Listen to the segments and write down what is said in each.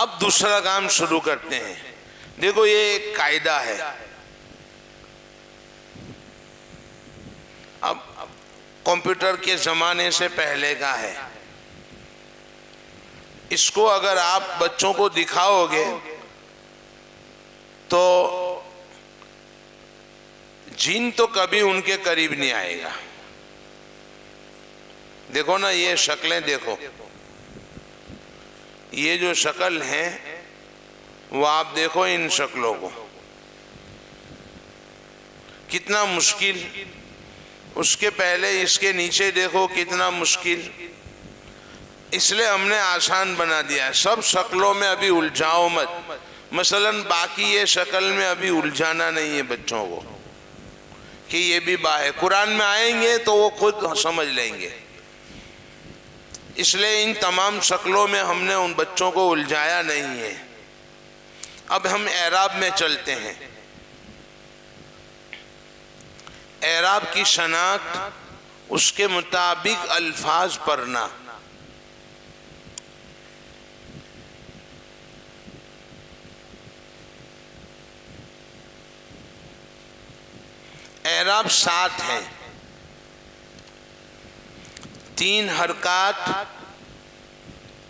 اب دوسرا کام شروع کرتے ہیں. دیکھو یہ ایک قاعدہ ہے. اب کمپیوٹر کے زمانے سے پہلے کا ہے. اس کو اگر آپ بچوں کو دکھاؤ گے تو جن تو کبھی ان کے قریب نہیں آئے گا. دیکھو نا یہ شکلیں دیکھو, یہ جو شکل ہیں وہ آپ دیکھو ان شکلوں کو, کتنا مشکل. اس کے پہلے اس کے نیچے دیکھو کتنا مشکل. اس لیے ہم نے آسان بنا دیا ہے. سب شکلوں میں ابھی الجھاؤ مت. مثلا باقی یہ شکل میں ابھی الجھانا نہیں ہے بچوں کو کہ یہ بھی با ہے. قرآن میں آئیں گے تو وہ خود سمجھ لیں گے. اس لیے ان تمام شکلوں میں ہم نے ان بچوں کو الجھایا نہیں ہے. اب ہم اعراب میں چلتے ہیں. اعراب کی شناخت, اس کے مطابق الفاظ پڑھنا. اعراب 7 ہیں. 3 حرکات,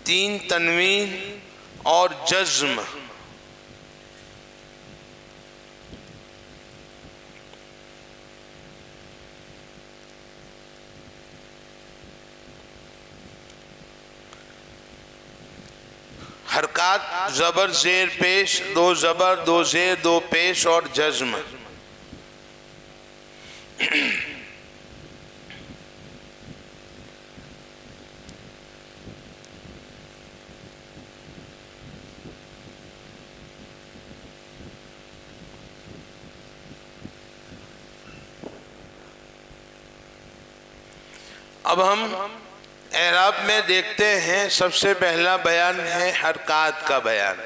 3 تنوین اور جزم. حرکات زبر زیر پیش, 2 زبر 2 زیر 2 پیش اور جزم. اب ہم اعراب میں دیکھتے ہیں. سب سے پہلا بیان ہے حرکات کا بیان.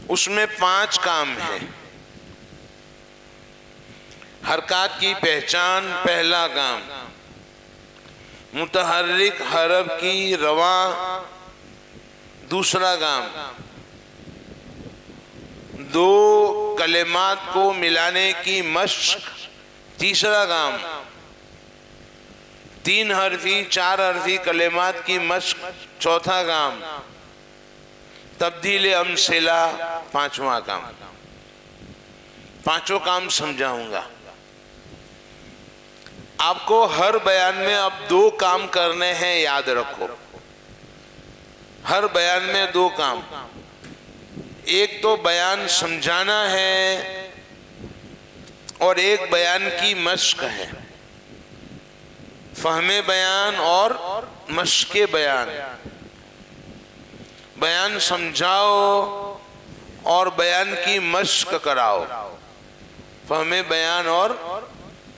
اس میں 5 کام ہیں. حرکات کی پہچان, پہلا کام متحرک حرف کی رواں, دوسرا کام 2 کلمات کو ملانے کی مشق, تیسرا کام 3 حرفی 4 حرفی کلمات کی مشق, چوتھا کام تبدیل امثلہ, پانچواں کام. 5 کام سمجھاؤں گا آپ کو. ہر بیان میں اب 2 کام کرنے ہیں, یاد رکھو. ہر بیان میں 2 کام. ایک تو بیان سمجھانا ہے اور ایک بیان کی مشق ہے. فہم بیان اور مشق بیان. بیان سمجھاؤ اور بیان کی مشق کراؤ. فہم بیان اور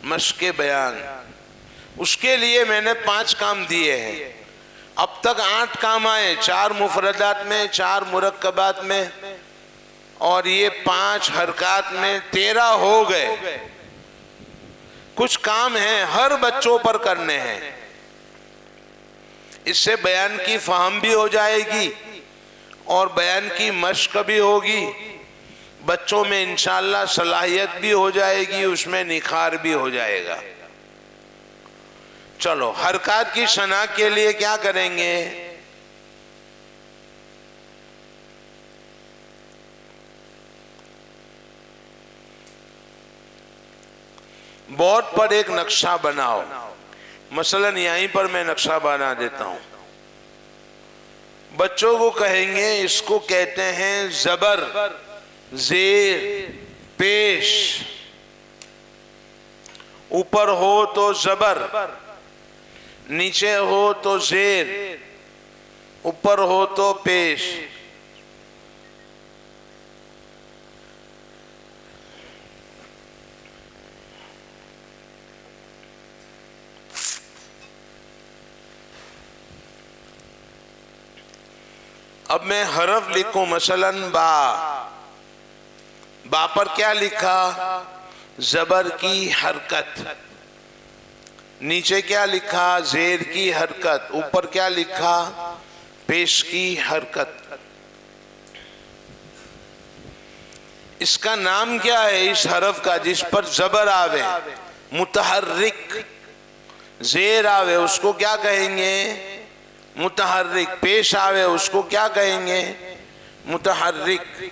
مشق بیان. اس کے لیے میں نے 5 کام دیے ہیں. اب تک 8 کام آئے, 4 مفردات میں, 4 مرکبات میں, اور یہ 5 حرکات میں 13 ہو گئے. کچھ کام ہیں ہر بچوں پر کرنے ہیں. اس سے بیان کی فہم بھی ہو جائے گی اور بیان کی مشق بھی ہوگی. بچوں میں انشاءاللہ صلاحیت بھی ہو جائے گی, اس میں نکھار بھی ہو جائے گا. چلو حرکات کی شناخت کے لیے کیا کریں گے؟ بورڈ پر ایک نقشہ بناؤ. مثلا یہیں پر میں نقشہ بنا دیتا ہوں. بچوں کو کہیں گے, اس کو کہتے ہیں زبر زیر پیش. اوپر ہو تو زبر, نیچے ہو تو زیر, اوپر ہو تو پیش. اب میں حرف لکھوں, مثلا با. با پر کیا لکھا؟ زبر کی حرکت. نیچے کیا لکھا؟ زیر کی حرکت. اوپر کیا لکھا؟ پیش کی حرکت. اس کا نام کیا ہے اس حرف کا جس پر زبر آوے؟ متحرک. زیر آوے اس کو کیا کہیں گے؟ متحرک. پیش آوے اس کو کیا کہیں گے؟ متحرک.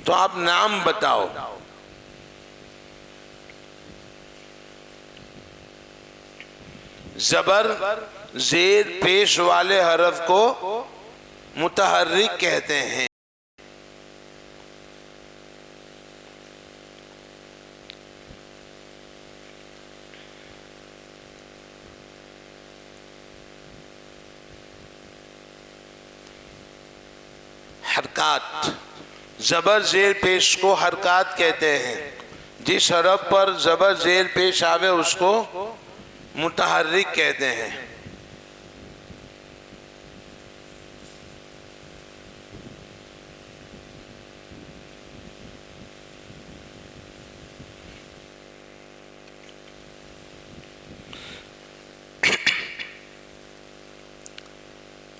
تو آپ نام بتاؤ. زبر زیر پیش والے حرف کو متحرک کہتے ہیں. حرکات. زبر زیر پیش کو حرکات کہتے ہیں. جس حرف پر زبر زیر پیش آوے اس کو متحرک کہتے ہیں.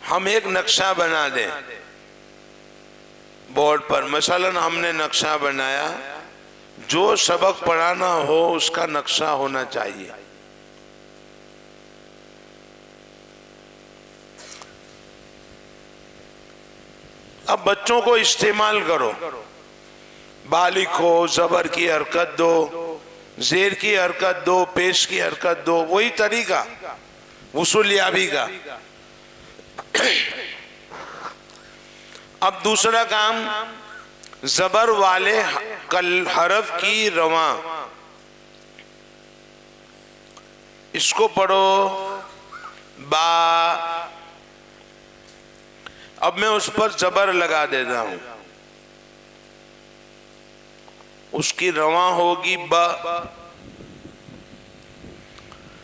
ہم ایک نقشہ بنا دیں بورڈ پر. مثلا ہم نے نقشہ بنایا. جو سبق پڑھانا ہو اس کا نقشہ ہونا چاہیے. اب بچوں کو استعمال کرو. با لکھو، زبر کی حرکت دو، زیر کی حرکت دو، پیش کی حرکت دو. وہی طریقہ وصول یابی کا. اب دوسرا کام، زبر والے حرف کی رواں. اس کو پڑھو با. اب میں اس پر زبر لگا دیتا ہوں. اس کی رواں ہوگی با.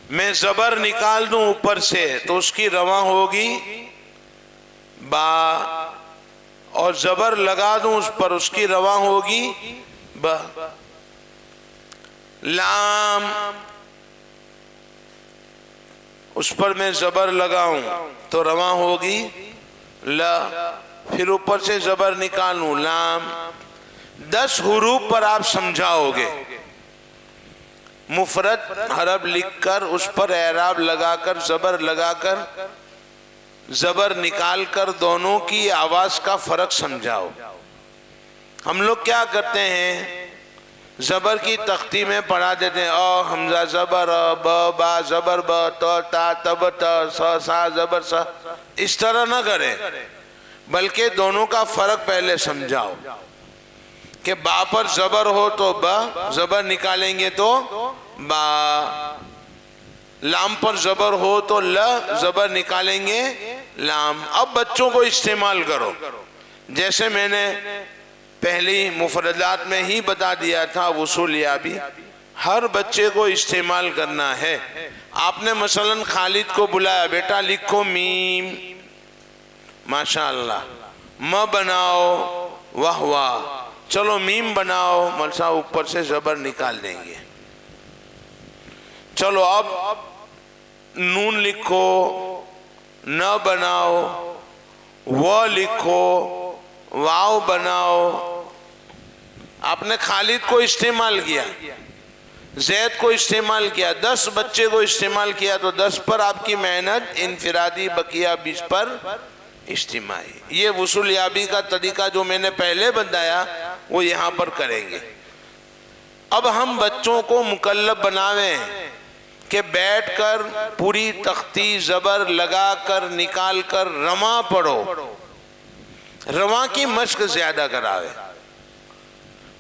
میں زبر نکال دوں اوپر سے تو اس کی رواں ہوگی با. اور زبر لگا دوں اس پر، اس کی رواں ہوگی با. لام. اس پر میں زبر لگاؤں تو رواں ہوگی لا. پھر اوپر سے زبر نکالوں لام. 10 حروف پر آپ سمجھاؤ گے. مفرد حرف لکھ کر اس پر اعراب لگا کر زبر لگا کر زبر نکال کر دونوں کی آواز کا فرق سمجھاؤ. ہم لوگ کیا کرتے ہیں؟ زبر کی تختی میں پڑھا دیتے ہیں او حمزہ زبر ب با زبر ب تو تا تب تا سا زبر سا. اس طرح نہ کریں، بلکہ دونوں کا فرق پہلے سمجھاؤ. کہ با پر زبر ہو تو با، زبر نکالیں گے تو با. لام پر زبر ہو تو لا، زبر نکالیں گے لام. اب بچوں کو استعمال کرو. جیسے میں نے پہلی مفردات میں ہی بتا دیا تھا، وصول یابی ہر بچے کو استعمال کرنا ہے. آپ نے مثلا خالد کو بلایا، بیٹا لکھو میم. ماشاءاللہ. م بناؤ واہ واہ. چلو میم بناؤ. ملسا اوپر سے زبر نکال دیں گے. چلو اب نون لکھو، نہ بناؤ. و لکھو، واو بناؤ. آپ نے خالد کو استعمال کیا، زید کو استعمال کیا، 10 بچے کو استعمال کیا تو 10 پر آپ کی محنت انفرادی، بقیہ 20 پر اجتماعی. یہ وصول یابی کا طریقہ جو میں نے پہلے بتایا وہ یہاں پر کریں گے. اب ہم بچوں کو مکلف بناویں کہ بیٹھ کر پوری تختی زبر لگا کر نکال کر رواں پڑھو. رواں کی مشق زیادہ کراوے.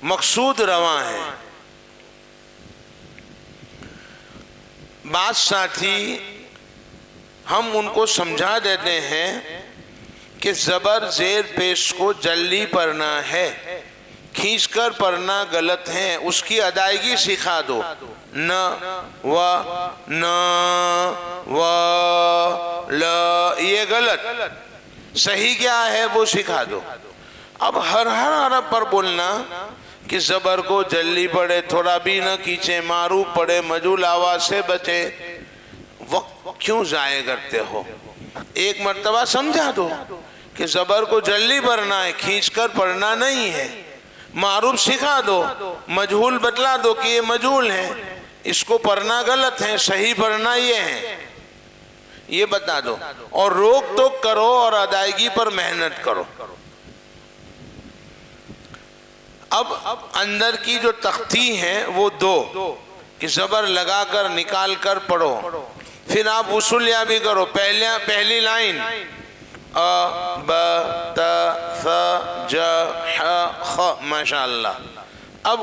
مقصود رواں ہے. بعض ساتھی ہم ان کو سمجھا دیتے ہیں کہ زبر زیر پیش کو جلدی پڑھنا ہے، کھینچ کر پڑھنا غلط ہے. اس کی ادائیگی سکھا دو. ن و ن و ل، یہ غلط. صحیح کیا ہے وہ سکھا دو. اب ہر حرف پر بولنا کہ زبر کو جلدی پڑھے، تھوڑا بھی نہ کھینچے، معروف پڑھے، مجہول آواز سے بچے، وقت کیوں ضائع کرتے ہو؟ ایک مرتبہ سمجھا دو کہ زبر کو جلدی پڑھنا ہے، کھینچ کر پڑھنا نہیں ہے، معروف سکھا دو، مجہول بتلا دو کہ یہ مجہول ہے، اس کو پڑھنا غلط ہے، صحیح پڑھنا یہ ہے، یہ بتا دو، اور روک ٹوک کرو اور ادائیگی پر محنت کرو۔ اب اندر کی جو تختی ہے وہ دو کہ زبر لگا کر نکال کر پڑھو، پھر آپ وصول یابی کرو۔ پہلی لائن ا ب ت ث ج ح خ، ماشاءاللہ۔ اب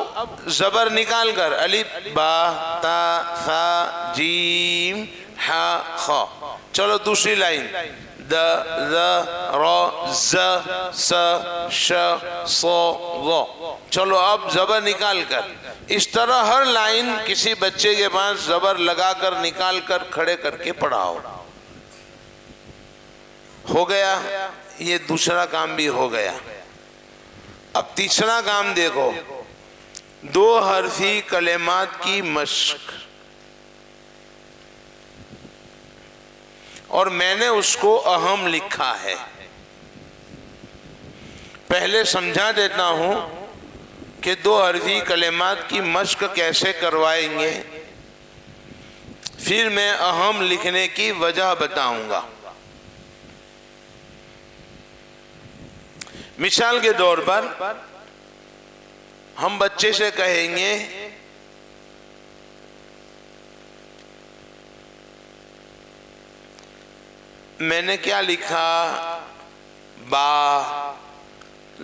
زبر نکال کر الف با تا ثا جیم ح خ، چلو دوسری لائن د ذ ر ز س ش ص ض، چلو اب زبر نکال کر۔ اس طرح ہر لائن کسی بچے کے پاس زبر لگا کر نکال کر کھڑے کر کے پڑھاؤ۔ ہو گیا، یہ دوسرا کام بھی ہو گیا۔ اب تیسرا کام دیکھو، دو حرفی کلمات کی مشق، اور میں نے اس کو اہم لکھا ہے۔ پہلے سمجھا دیتا ہوں کہ دو حرفی کلمات کی مشق کیسے کروائیں گے، پھر میں اہم لکھنے کی وجہ بتاؤں گا۔ مثال کے طور پر ہم بچے سے کہیں گے میں نے کیا لکھا، با،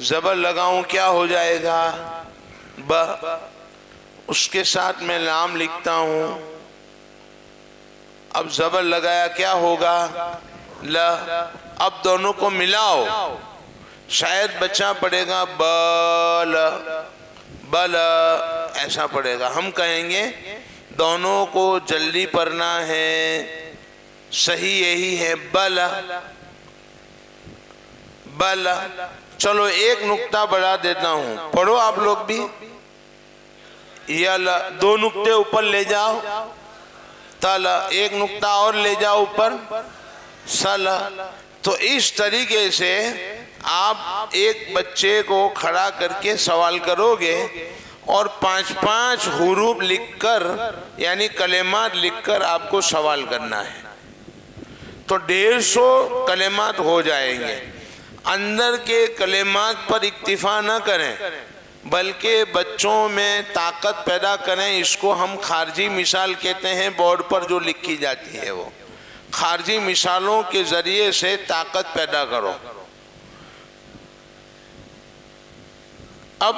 زبر لگاؤں کیا ہو جائے گا، ب، اس کے ساتھ میں لام لکھتا ہوں، اب زبر لگایا کیا ہوگا، ل، اب دونوں کو ملاؤ، شاید بچہ پڑھے گا بل بل، ایسا پڑھے گا۔ ہم کہیں گے دونوں کو جلدی پڑھنا ہے، صحیح یہی ہے بل بل۔ چلو ایک نقطہ بڑھا دیتا ہوں، پڑھو آپ لوگ بھی، یل، دو نقطے اوپر لے جاؤ، تل، ایک نقطہ اور لے جاؤ اوپر، سل۔ تو اس طریقے سے آپ ایک بچے کو کھڑا کر کے سوال کرو گے، اور 5 حروف لکھ کر، یعنی کلمات لکھ کر آپ کو سوال کرنا ہے، تو 150 کلمات ہو جائیں گے۔ اندر کے کلمات پر اکتفا نہ کریں، بلکہ بچوں میں طاقت پیدا کریں۔ اس کو ہم خارجی مثال کہتے ہیں، بورڈ پر جو لکھی جاتی ہے، وہ خارجی مثالوں کے ذریعے سے طاقت پیدا کرو۔ اب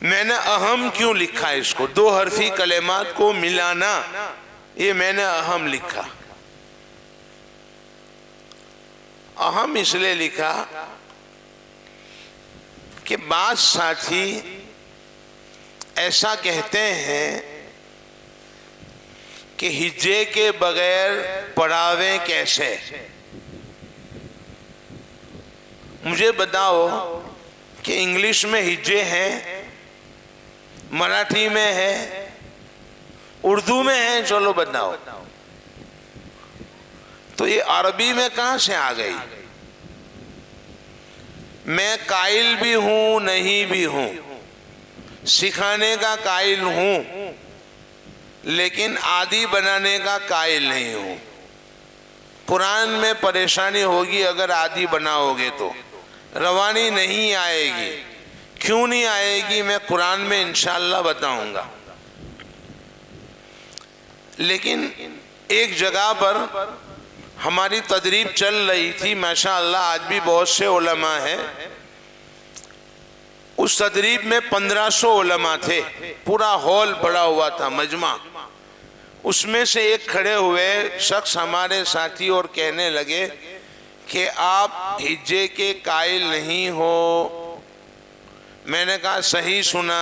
میں نے اہم کیوں لکھا اس کو، دو حرفی کلمات کو ملانا، یہ میں نے اہم لکھا۔ اہم اس لیے لکھا کہ بعض ساتھی ایسا کہتے ہیں کہ ہجے کے بغیر پڑھاویں کیسے۔ مجھے بتاؤ کہ انگلش میں ہجے ہیں، مراٹھی میں ہے، اردو میں ہے، چلو بتاؤ، تو یہ عربی میں کہاں سے آ گئی؟ میں قائل بھی ہوں نہیں بھی ہوں، سکھانے کا قائل ہوں، لیکن عادی بنانے کا قائل نہیں ہوں۔ قرآن میں پریشانی ہوگی اگر عادی بناؤ گے تو، روانی نہیں آئے گی۔ کیوں نہیں آئے گی میں قرآن میں انشاءاللہ بتاؤں گا۔ لیکن ایک جگہ پر ہماری تدریب چل رہی تھی، ماشاءاللہ آج بھی بہت سے علماء ہیں، اس تدریب میں 1500 علماء تھے، پورا ہال بڑا ہوا تھا، مجمع۔ اس میں سے ایک کھڑے ہوئے شخص ہمارے ساتھی اور کہنے لگے کہ آپ ہجے کے قائل نہیں ہو۔ میں نے کہا صحیح سنا۔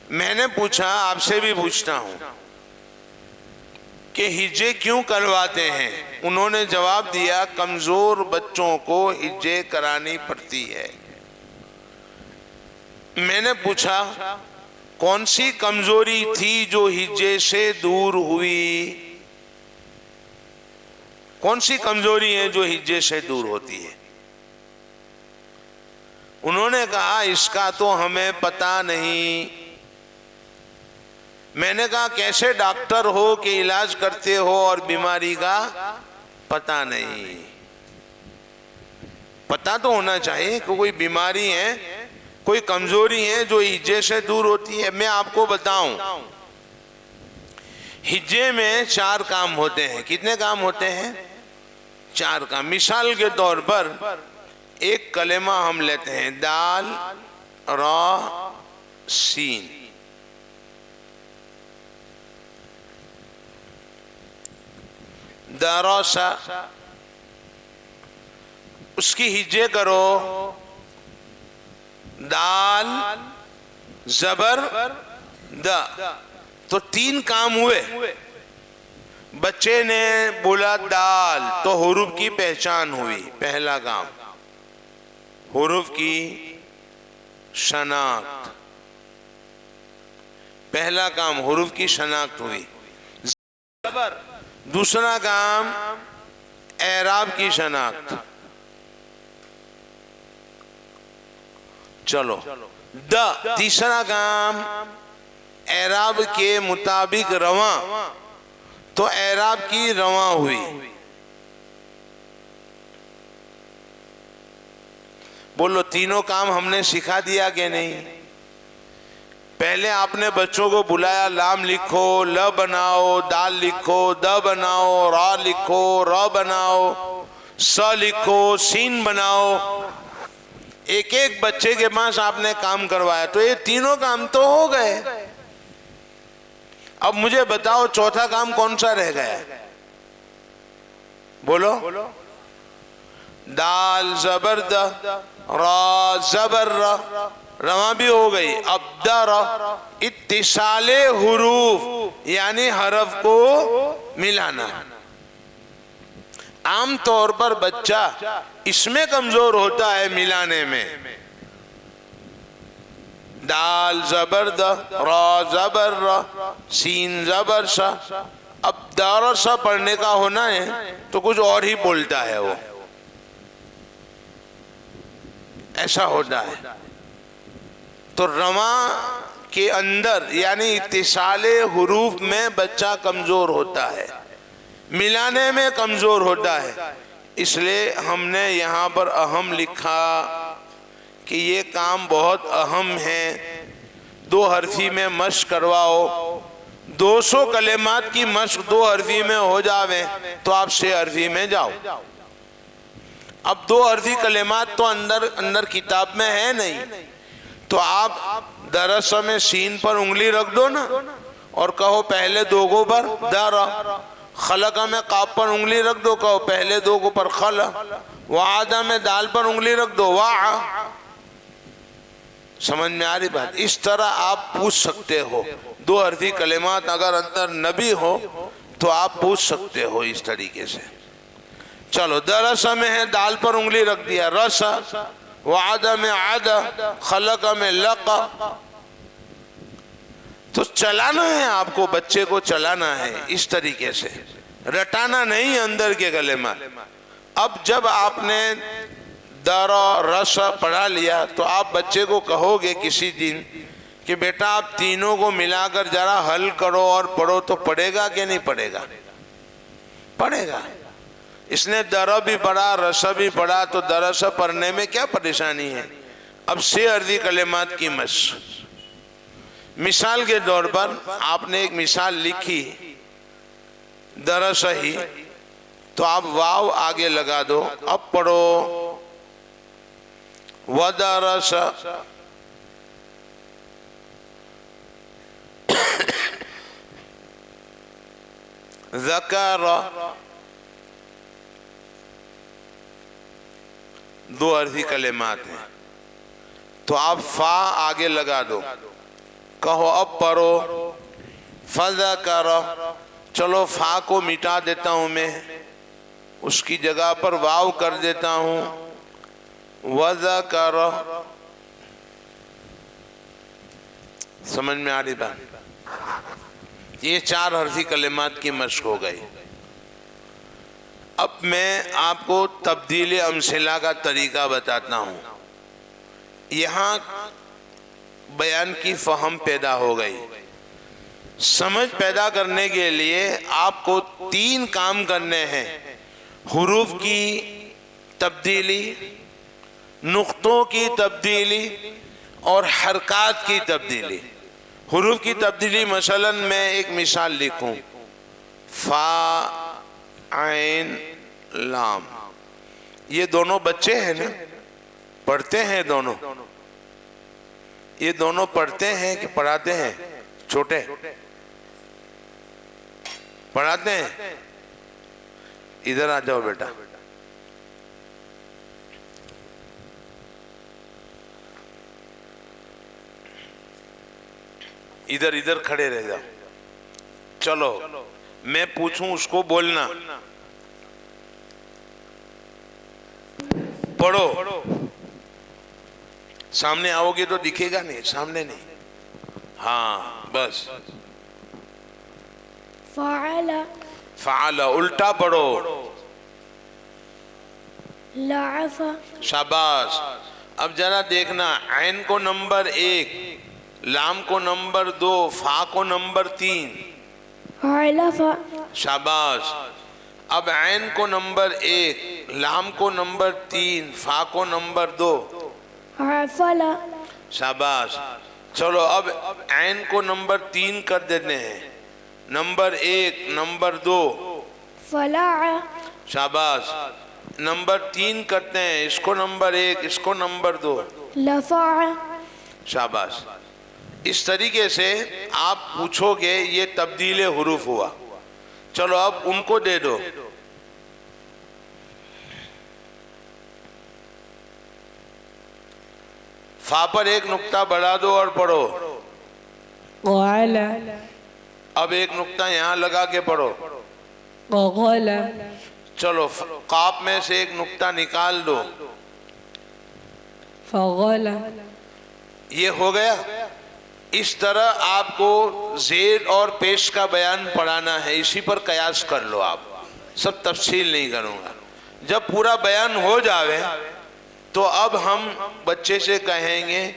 میں نے پوچھا، آپ سے بھی پوچھتا ہوں کہ ہجے کیوں کرواتے ہیں؟ انہوں نے جواب دیا کمزور بچوں کو ہجے کرانی پڑتی ہے۔ میں نے پوچھا کون سی کمزوری تھی جو ہجے سے دور ہوئی؟ کون سی کمزوری ہے جو ہجے سے دور ہوتی ہے؟ انہوں نے کہا اس کا تو ہمیں پتہ نہیں۔ میں نے کہا کیسے ڈاکٹر ہو کہ علاج کرتے ہو اور بیماری کا پتہ نہیں؟ پتہ تو ہونا چاہیے کہ کوئی بیماری ہے، کوئی کمزوری ہے جو ہجے سے دور ہوتی ہے۔ میں آپ کو بتاؤں، ہجے میں 4 کام ہوتے ہیں۔ کتنے کام ہوتے ہیں؟ 4 کام۔ مثال کے طور پر ایک کلمہ ہم لیتے ہیں، دال را سین۔ دراسا، اس کی ہجے کرو، دال زبر دا، تو 3 کام ہوئے۔ بچے نے بولا دال تو حروف کی پہچان ہوئی، پہلا کام حروف کی شناخت، پہلا کام حروف کی شناخت ہوئی۔ دوسرا کام اعراب کی شناخت۔ چلو تیسرا کام اعراب کے مطابق رواں، تو اعراب کی رواں ہوئی۔ بولو تینوں کام ہم نے سکھا دیا کہ نہیں؟ پہلے آپ نے بچوں کو بلایا، لام لکھو، ل بناؤ، دال لکھو، د بناؤ، را لکھو، ر بناؤ، س لکھو، سین بناؤ۔ ایک ایک بچے کے پاس آپ نے کام کروایا، تو یہ تینوں کام تو ہو گئے۔ اب مجھے بتاؤ چوتھا کام کون سا رہ گیا؟ بولو۔ دال زبر د، را زبر ر، رواں بھی ہو گئی۔ اب در، اتصال حروف یعنی حرف کو ملانا۔ عام طور پر بچہ اس میں کمزور ہوتا ہے، ملانے میں۔ دال زبر د، را زبر ر، سین زبر س۔ اب دار سا پڑھنے کا ہونا ہے تو کچھ اور ہی بولتا ہے وہ، ایسا ہوتا ہے۔ تو رواں کے اندر یعنی اتصال حروف میں بچہ کمزور ہوتا ہے، ملانے میں کمزور ہوتا ہے۔ اس لیے ہم نے یہاں پر اہم لکھا کہ یہ کام بہت اہم ہے۔ 2 حرفی میں مشق کرواؤ، 200 کلمات کی مشق 2 حرفی میں ہو جاوے تو آپ 6 حرفی میں جاؤ۔ اب 2 حرفی کلمات تو اندر کتاب میں ہے نہیں، تو آپ درس میں سین پر انگلی رکھ دو نا، اور کہو پہلے 2 کو پر در۔ خلق میں قاف پر انگلی رکھ دو، کہو پہلے 2 کو پر خل۔ وعد میں دال پر انگلی رکھ دو، وع۔ سمجھ میں آ رہی بات؟ اس طرح آپ پوچھ سکتے ہو۔ 2 حرفی کلمات اگر اندر نبی ہو تو آپ پوچھ سکتے ہو اس طریقے سے۔ چلو درس میں ہے، دال پر انگلی رکھ دیا، رس۔ وعد میں عد، خلق میں لق۔ تو چلانا ہے آپ کو، بچے کو چلانا ہے اس طریقے سے، رٹانا نہیں اندر کے کلمات۔ اب جب آپ نے در رس پڑھا لیا تو آپ بچے کو کہو گے کسی دن کہ بیٹا آپ تینوں کو ملا کر ذرا حل کرو اور پڑھو، تو پڑھے گا کہ نہیں پڑھے گا؟ پڑھے گا۔ اس نے در بھی پڑھا، رس بھی پڑھا، تو درس پڑھنے میں کیا پریشانی ہے؟ اب 6 عرضی کلمات کی مشق۔ مثال کے طور پر آپ نے ایک مثال لکھی درس ہی، تو آپ واو آگے لگا دو، اب پڑھو ودرس۔ ذکر، 2 عرضی کلمات ہیں، تو آپ فا آگے لگا دو، کہو اب پڑھو فذکر۔ چلو فا کو مٹا دیتا ہوں میں، اس کی جگہ پر واو کر دیتا ہوں، وذکر۔ سمجھ میں آ رہی بات؟ یہ 4 حرفی کلمات کی مشق ہو گئی. اب میں آپ کو تبدیل امثلہ کا طریقہ بتاتا ہوں. یہاں بیان کی فہم پیدا ہو گئی. سمجھ پیدا کرنے کے لیے آپ کو 3 کام کرنے ہیں: حروف کی تبدیلی، نقطوں کی تبدیلی اور حرکات کی تبدیلی. حروف کی تبدیلی مثلا میں ایک مثال لکھوں: فا عین لام. یہ دونوں بچے ہیں نا، پڑھتے ہیں دونوں. یہ دونوں پڑھتے ہیں کہ پڑھاتے ہیں؟ چھوٹے پڑھاتے ہیں. ادھر آ جاؤ بیٹا. ادھر کھڑے رہ جاؤ. چلو میں پوچھوں اس کو بولنا. پڑھو. سامنے آؤ گے تو دکھے گا نہیں، سامنے نہیں. ہاں بس. فعل فعل الٹا پڑھو. لعف شاباش. اب ذرا دیکھنا، عین کو نمبر 1، لام کو نمبر 2، فا کو نمبر 3. علف شاباش. اب عین کو نمبر 1، لام کو نمبر 3، فا کو نمبر 2. عفل شاباش. چلو اب عین کو نمبر 3 کر دیتے ہیں. Number 1، number 2. فلع شاباش. نمبر 3 کرتے ہیں، اس کو نمبر 1، اس کو نمبر 2. لفع شاباش. اس طریقے سے آپ پوچھو گے، یہ تبدیل حروف ہوا. چلو اب ان کو دے دو. فا پر ایک نقطہ بڑھا دو اور پڑھو. قال اب ایک نقطہ یہاں لگا کے پڑھو. قال چلو قاف میں سے ایک نقطہ نکال دو. فغل یہ ہو گیا. اس طرح آپ کو زیر اور پیش کا بیان پڑھانا ہے. اسی پر قیاس کر لو. آپ سب تفصیل نہیں کروں گا. جب پورا بیان ہو جاوے تو اب ہم بچے سے کہیں گے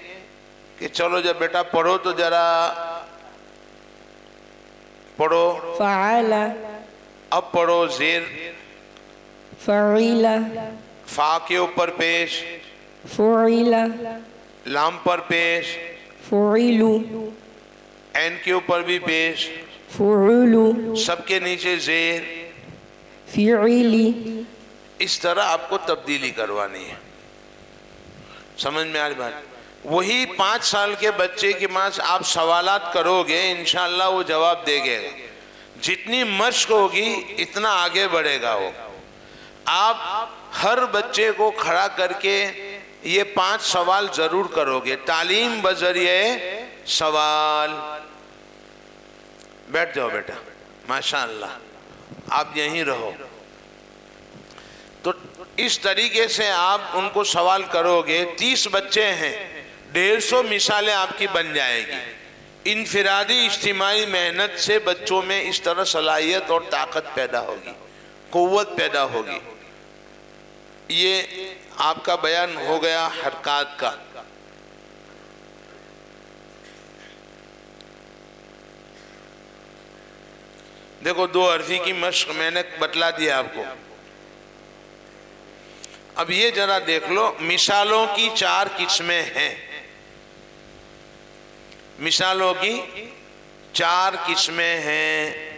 کہ چلو جب بیٹا پڑھو تو ذرا پڑھو. فعل اب پڑھو. زیر فعیل فا کے اوپر پیش، فعیل لام پر پیش، فعیل عین کے اوپر بھی پیش، فعول سب کے نیچے زیر. فعیلی اس طرح آپ کو تبدیلی کروانی ہے. سمجھ میں آ رہی بات؟ وہی 5 سال کے بچے کے پاس آپ سوالات کرو گے، انشاءاللہ وہ جواب دے گے. جتنی مشق ہوگی اتنا آگے بڑھے گا وہ. آپ ہر بچے کو کھڑا کر کے یہ 5 سوال ضرور کرو گے. تعلیم بذریعہ سوال. بیٹھ جاؤ بیٹا. ماشاءاللہ آپ یہیں رہو. تو اس طریقے سے آپ ان کو سوال کرو گے. 30 بچے ہیں، 150 مثالیں آپ کی بن جائے گی. انفرادی اجتماعی محنت سے بچوں میں اس طرح صلاحیت اور طاقت پیدا ہوگی، قوت پیدا ہوگی. یہ آپ کا بیان ہو گیا حرکات کا. دیکھو 2 حرفی کی مشق میں نے بتلا دیا آپ کو. اب یہ ذرا دیکھ لو، مثالوں کی 4 قسمیں ہیں. مثالوں کی 4 قسمیں ہیں.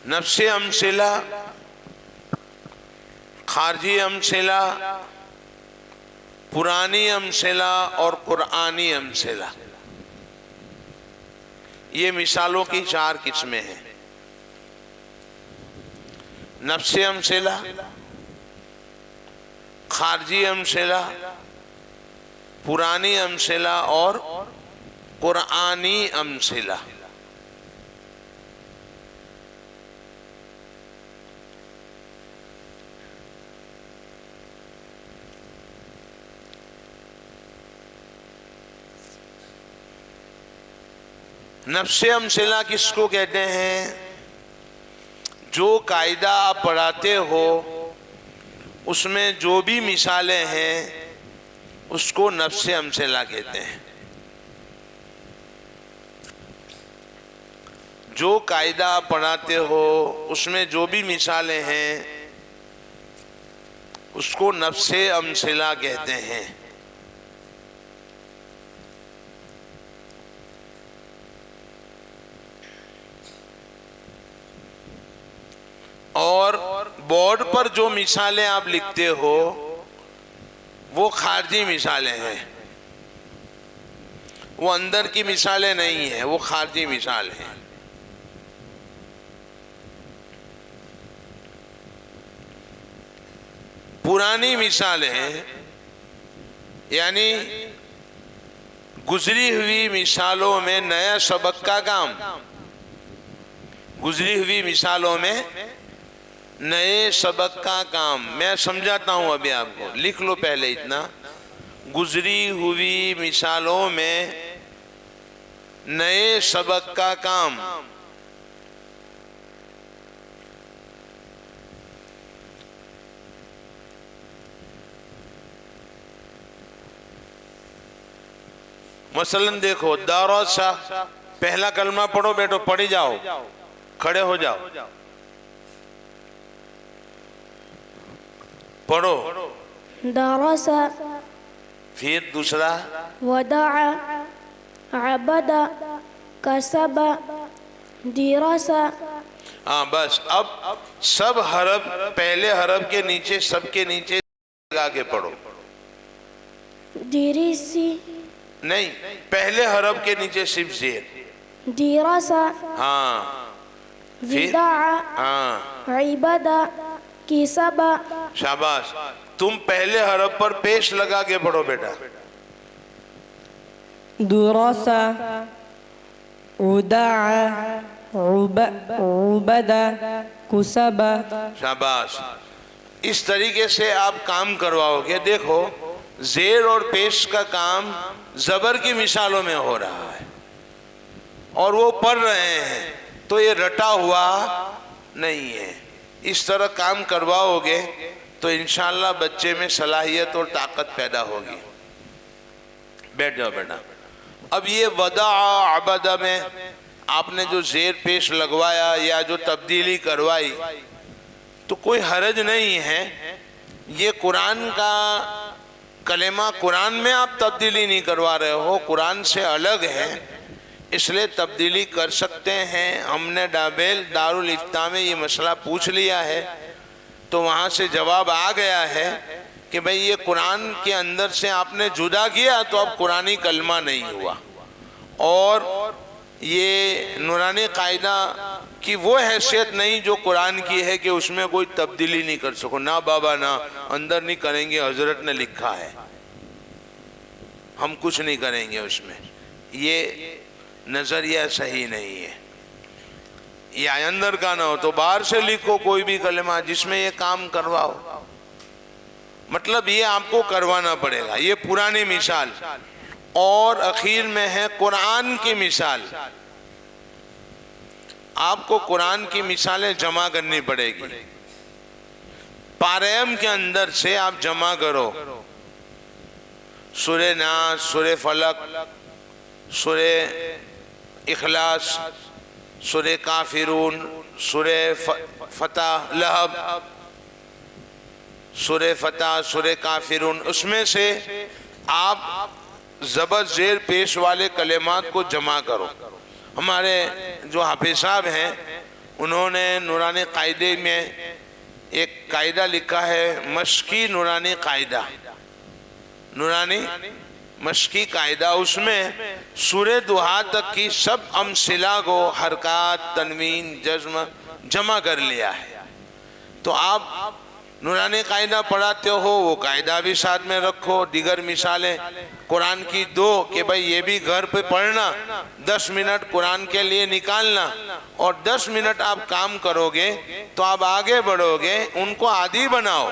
نفس امثلہ، خارجی امثلہ، پرانی امثلہ اور قرآنی امثلہ. یہ مثالوں کی 4 قسمیں ہیں. نفس امثلہ، خارجی امثلہ، پرانی امثلہ اور قرآنی امثلہ. نفس امثلہ کس کو کہتے ہیں؟ جو قاعدہ آپ پڑھاتے ہو اس میں جو بھی مثالیں ہیں اس کو نفس امثلہ کہتے ہیں. جو قاعدہ آپ پڑھاتے ہو اس میں جو بھی مثالیں ہیں اس کو نفس امثلہ کہتے ہیں. اور بورڈ پر جو مثالیں آپ لکھتے ہو وہ خارجی مثالیں ہیں، وہ اندر کی مثالیں نہیں ہیں، وہ خارجی مثال ہیں. پرانی مثالیں یعنی گزری ہوئی مثالوں میں نیا سبق کا کام، گزری ہوئی مثالوں میں نئے سبق کا کام. میں سمجھاتا ہوں ابھی آپ کو، لکھ لو پہلے اتنا. گزری ہوئی مثالوں میں نئے سبق کا کام. مثلاً دیکھو دارسا، پہلا کلمہ پڑھو بیٹو، پڑھی جاؤ، کھڑے ہو جاؤ، پڑھو. درس، پھر دوسرا ودع، عبد، کسب، درس. ہاں بس. اب سب حرف پہلے حرف کے نیچے، سب کے نیچے لگا کے پڑھو. درسی، نہیں، پہلے حرف کے نیچے صرف زیر. درس، ہاں پھر ودع، ہاں عبد، کسب. شاباش. تم پہلے حرف پر پیش لگا کے پڑھو بیٹا. درس ودع عبد کسب. شاباش. اس طریقے سے آپ کام کرواؤ گے. دیکھو زیر اور پیش کا کام زبر کی مثالوں میں ہو رہا ہے اور وہ پڑھ رہے ہیں، تو یہ رٹا ہوا نہیں ہے. اس طرح کام کرواؤ گے تو انشاءاللہ بچے میں صلاحیت اور طاقت پیدا ہوگی. بیٹھ جاؤ بیٹا. اب یہ ودع عبد میں آپ نے جو زیر پیش لگوایا یا جو تبدیلی کروائی تو کوئی حرج نہیں ہے. یہ قرآن کا کلمہ، قرآن میں آپ تبدیلی نہیں کروا رہے ہو، قرآن سے الگ ہے، اس لیے تبدیلی کر سکتے ہیں. ہم نے دارالافتاء میں یہ مسئلہ پوچھ لیا ہے تو وہاں سے جواب آ گیا ہے کہ بھئی یہ قرآن کے اندر سے آپ نے جدا کیا تو اب قرآنی کلمہ نہیں ہوا. اور یہ نورانی قاعدہ کی وہ حیثیت نہیں جو قرآن کی ہے کہ اس میں کوئی تبدیلی نہیں کر سکو. نہ بابا نہ، اندر نہیں کریں گے، حضرت نے لکھا ہے، ہم کچھ نہیں کریں گے اس میں. یہ نظریہ صحیح نہیں ہے. یا اندر کا نہ ہو تو باہر سے لکھو کوئی بھی کلمہ جس میں یہ کام کرواؤ. مطلب یہ آپ کو کروانا پڑے گا. یہ پرانی مثال. اور اخیر میں ہے قرآن کی مثال. آپ کو قرآن کی مثالیں جمع کرنی پڑے گی. پاریم کے اندر سے آپ جمع کرو. سورہ ناس، سورہ فلق، سورہ اخلاص، سورہ کافرون، سورہ فتح لہب، سورہ فتح، سورہ کافرون. اس میں سے آپ زبر زیر پیش والے کلمات کو جمع کرو. ہمارے جو حافظ صاحب ہیں انہوں نے نورانی قاعدے میں ایک قاعدہ لکھا ہے، مشقی نورانی قاعدہ، نورانی مشقی قاعدہ. اس میں سورہ دہا تک کی سب امثلہ کو حرکات، تنوین، جزم جمع کر لیا ہے. تو آپ نورانی قاعدہ پڑھاتے ہو وہ قاعدہ بھی ساتھ میں رکھو. دیگر مثالیں قرآن کی دو کہ بھئی یہ بھی گھر پہ پڑھنا، 10 منٹ قرآن کے لیے نکالنا، اور 10 منٹ آپ کام کرو گے تو آپ آگے بڑھو گے. ان کو عادی بناؤ.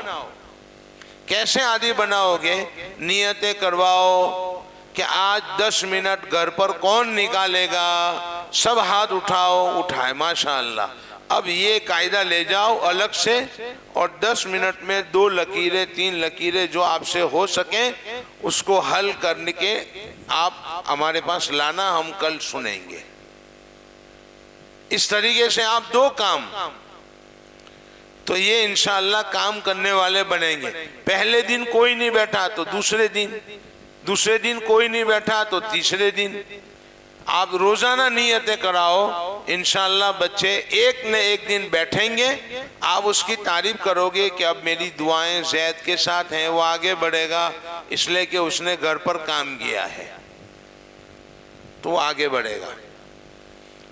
کیسے عادی بناؤ گے؟ نیتیں کرواؤ کہ آج 10 منٹ گھر پر کون نکالے گا؟ سب ہاتھ اٹھائے ماشاءاللہ. اب یہ قاعدہ لے جاؤ الگ سے اور 10 منٹ میں 2 لکیریں 3 لکیریں جو آپ سے ہو سکیں اس کو حل کرنے کے آپ ہمارے پاس لانا، ہم کل سنیں گے. اس طریقے سے آپ 2 کام تو یہ انشاءاللہ کام کرنے والے بنیں گے. پہلے دن کوئی نہیں بیٹھا تو دوسرے دن کوئی نہیں بیٹھا تو تیسرے دن. آپ روزانہ نیتیں کراؤ، انشاءاللہ بچے ایک نہ ایک دن بیٹھیں گے. آپ اس کی تعریف کرو گے کہ اب میری دعائیں زید کے ساتھ ہیں، وہ آگے بڑھے گا اس لیے کہ اس نے گھر پر کام کیا ہے تو وہ آگے بڑھے گا.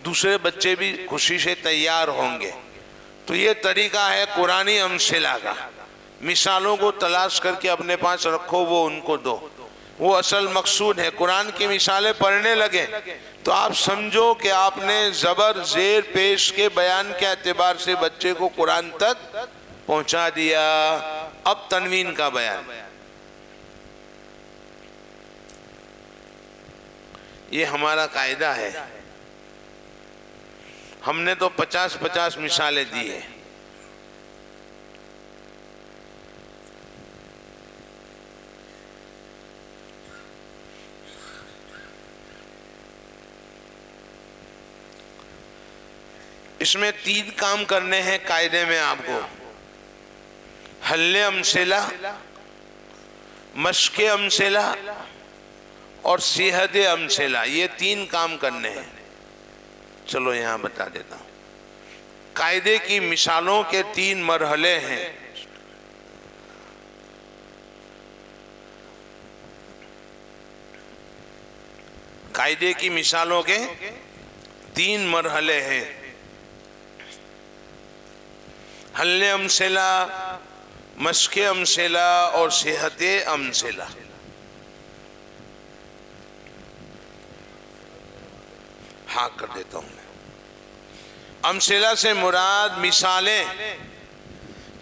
دوسرے بچے بھی خوشی سے تیار ہوں گے. تو یہ طریقہ ہے قرآنی امثلہ کا. مثالوں کو تلاش کر کے اپنے پاس رکھو، وہ ان کو دو. وہ اصل مقصود ہے. قرآن کی مثالیں پڑھنے لگے تو آپ سمجھو کہ آپ نے زبر زیر پیش کے بیان کے اعتبار سے بچے کو قرآن تک پہنچا دیا. اب تنوین کا بیان. یہ ہمارا قاعدہ ہے. ہم نے تو 50 مثالیں دی ہیں. اس میں 3 کام کرنے ہیں قاعدے میں آپ کو. حل امثلہ، مشق امثلہ اور صحت امثلہ. یہ 3 کام کرنے ہیں. چلو یہاں بتا دیتا ہوں. قاعدے کی مثالوں کے 3 مرحلے ہیں. قاعدے کی مثالوں کے 3 مرحلے ہیں. حل امثلہ، مشق امثلہ اور صحت امثلہ. ہاں کر دیتا ہوں. امثلہ سے مراد مثالیں،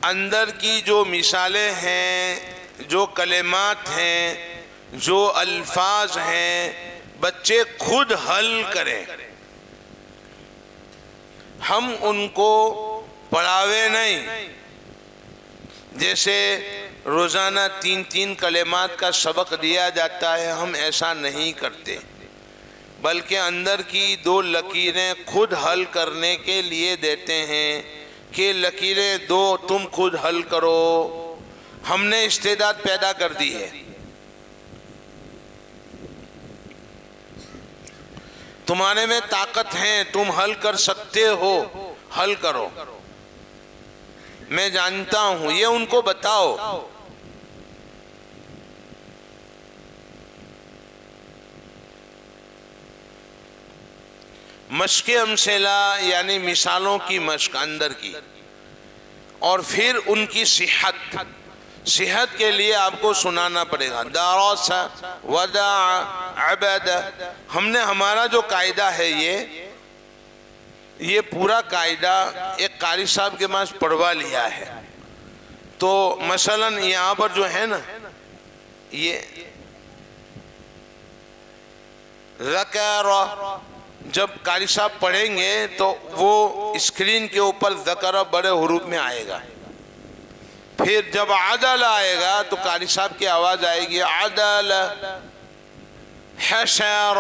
اندر کی جو مثالیں ہیں، جو کلمات ہیں، جو الفاظ ہیں، بچے خود حل کریں. ہم ان کو پڑھاوے نہیں. جیسے روزانہ 3 کلمات کا سبق دیا جاتا ہے، ہم ایسا نہیں کرتے، بلکہ اندر کی 2 لکیریں خود حل کرنے کے لیے دیتے ہیں کہ لکیریں 2 تم خود حل کرو. ہم نے استعداد پیدا کر دی ہے. تمہارے میں طاقت ہے، تم حل کر سکتے ہو، حل کرو. میں جانتا ہوں، یہ ان کو بتاؤ. مشق امثلہ یعنی مثالوں کی مشق اندر کی، اور پھر ان کی صحت کے لیے آپ کو سنانا پڑے گا. درس، ودع، عبد. ہم نے ہمارا جو قاعدہ ہے یہ پورا قاعدہ ایک قاری صاحب کے پاس پڑھوا لیا ہے. تو مثلا یہاں پر جو ہے نا، یہ ذکر، جب قاری صاحب پڑھیں گے تو وہ اسکرین کے اوپر ذکر بڑے حروف میں آئے گا. پھر جب عدل آئے گا تو قاری صاحب کی آواز آئے گی عدل، حشر،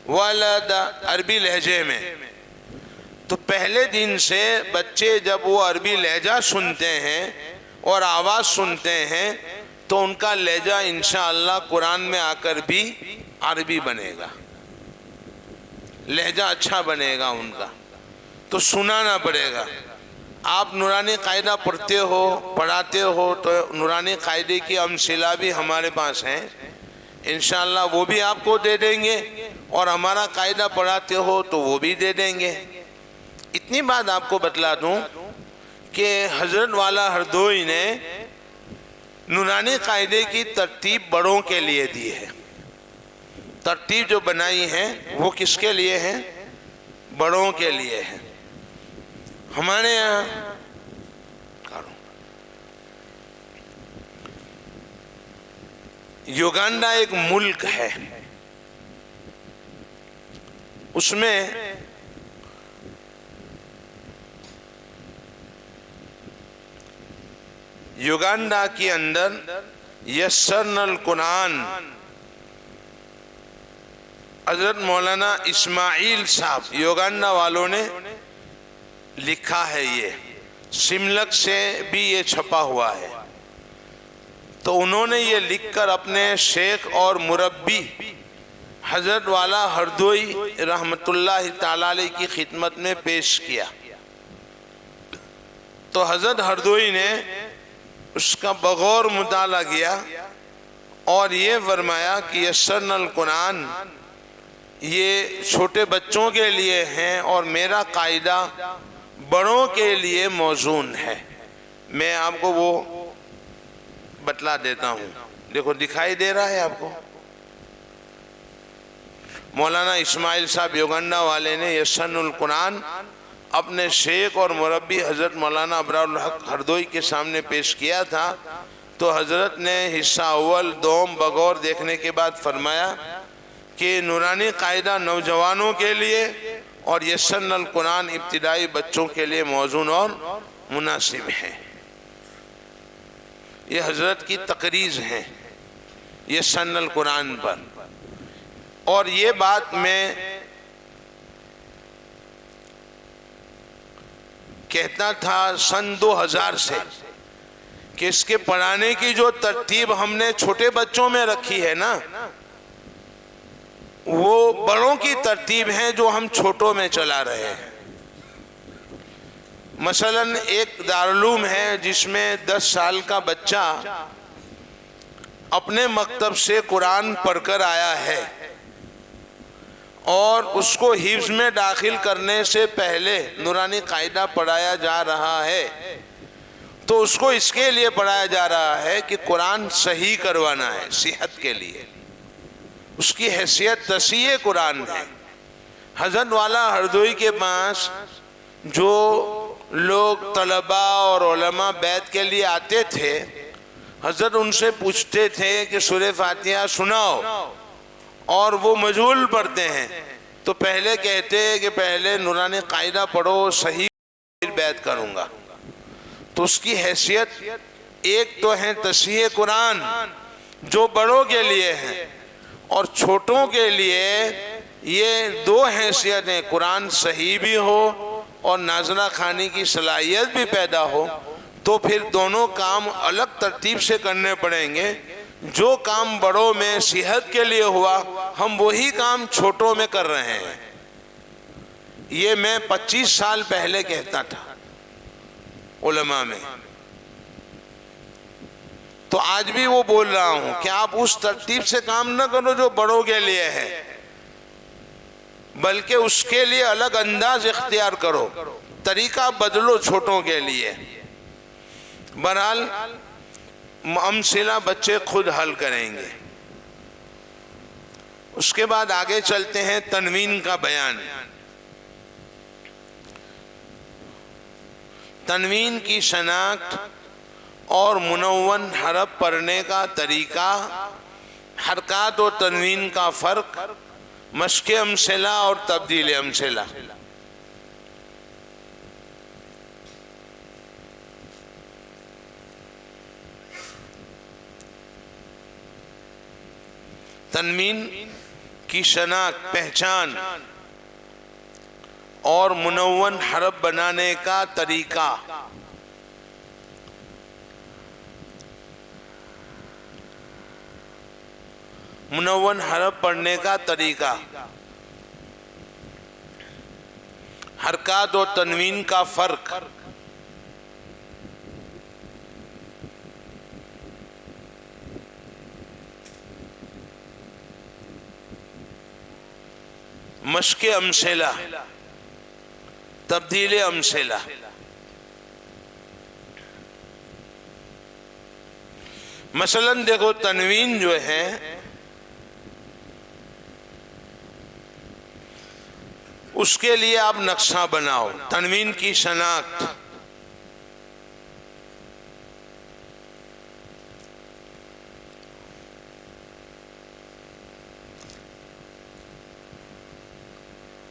ولد، عربی لہجے میں. تو پہلے دن سے بچے جب وہ عربی لہجہ سنتے ہیں اور آواز سنتے ہیں تو ان کا لہجہ انشاءاللہ قرآن میں آ کر بھی عربی بنے گا. لہجہ اچھا بنے گا ان کا. تو سنانا پڑے گا. آپ نورانی قاعدہ پڑھتے ہو، پڑھاتے ہو تو نورانی قاعدے کی امثلہ بھی ہمارے پاس ہیں. انشاءاللہ وہ بھی آپ کو دے دیں گے، اور ہمارا قاعدہ پڑھاتے ہو تو وہ بھی دے دیں گے. اتنی بات آپ کو بتلا دوں کہ حضرت والا ہردوئی نے نورانی قاعدے کی ترتیب بڑوں کے لیے دی ہے. ترتیب جو بنائی ہے وہ کس کے لیے ہے؟ بڑوں کے لیے ہے. ہمارے یہاں یوگانڈا ایک ملک ہے، اس میں یوگانڈا کے اندر یسرنا القرآن حضرت مولانا اسماعیل صاحب یوگانڈا والوں نے لکھا ہے، یہ سملک سے بھی یہ چھپا ہوا ہے. تو انہوں نے یہ لکھ کر اپنے شیخ اور مربی حضرت والا ہردوئی رحمت اللہ تعالی علیہ کی خدمت میں پیش کیا. تو حضرت ہردوئی نے اس کا بغور مطالعہ کیا اور یہ فرمایا کہ یسرنا القرآن یہ چھوٹے بچوں کے لیے ہیں اور میرا قاعدہ بڑوں کے لیے موزون ہے. میں آپ کو وہ بتلا دیتا ہوں. دیکھو دکھائی دے رہا ہے آپ کو؟ مولانا اسماعیل صاحب یوگنڈا والے نے یسرنا القرآن اپنے شیخ اور مربی حضرت مولانا ابرار الحق ہردوئی کے سامنے پیش کیا تھا. تو حضرت نے حصہ اول دوم بغور دیکھنے کے بعد فرمایا کہ نورانی قاعدہ نوجوانوں کے لیے اور یسرنا القرآن ابتدائی بچوں کے لیے موزون اور مناسب ہے. یہ حضرت کی تقریض ہیں یسرنا القرآن پر. اور یہ بات میں کہتا تھا سن 2000 سے کہ اس کے پڑھانے کی جو ترتیب ہم نے چھوٹے بچوں میں رکھی ہے نا، وہ بڑوں کی ترتیب ہیں جو ہم چھوٹوں میں چلا رہے ہیں. مثلا ایک دارالعلوم ہے جس میں 10 سال کا بچہ اپنے مکتب سے قرآن پڑھ کر آیا ہے اور اس کو حفظ میں داخل کرنے سے پہلے نورانی قاعدہ پڑھایا جا رہا ہے. تو اس کو اس کے لیے پڑھایا جا رہا ہے کہ قرآن صحیح کروانا ہے، صحت کے لیے. اس کی حیثیت تصحیح قرآن ہے. حضرت والا ہردوئی کے پاس جو لوگ طلباء اور علماء بیعت کے لیے آتے تھے، حضرت ان سے پوچھتے تھے کہ سورہ فاتحہ سناؤ، اور وہ مجہول پڑھتے ہیں. تو پہلے کہتے ہیں کہ پہلے نورانی قاعدہ پڑھو، صحیح پھر بیعت کروں گا. تو اس کی حیثیت ایک تو ہے تصحیح قرآن جو بڑوں کے لیے ہے، اور چھوٹوں کے لیے یہ 2 حیثیتیں، قرآن صحیح بھی ہو اور نازلہ خوانی کی صلاحیت بھی پیدا ہو. تو پھر دونوں کام الگ ترتیب سے کرنے پڑیں گے. جو کام بڑوں میں صحت کے لیے ہوا، ہم وہی کام چھوٹوں میں کر رہے ہیں. یہ میں 25 سال پہلے کہتا تھا علماء میں، تو آج بھی وہ بول رہا ہوں کہ آپ اس ترتیب سے کام نہ کرو جو بڑوں کے لیے ہے، بلکہ اس کے لیے الگ انداز اختیار کرو، طریقہ بدلو چھوٹوں کے لیے. بہرحال امثلہ بچے خود حل کریں گے. اس کے بعد آگے چلتے ہیں تنوین کا بیان. تنوین کی شناخت اور منون حرف پڑھنے کا طریقہ، حرکات و تنوین کا فرق، مشق امثلہ اور تبدیل امثلہ. تنوین کی شناخت، پہچان اور منون حرف بنانے کا طریقہ. منون حرف پڑھنے کا طریقہ، حرکات و تنوین کا فرق، مشق امثلہ، تبدیل امثلہ. مثلا دیکھو تنوین جو ہے اس کے لیے آپ نقشہ بناؤ. تنوین کی شناخت،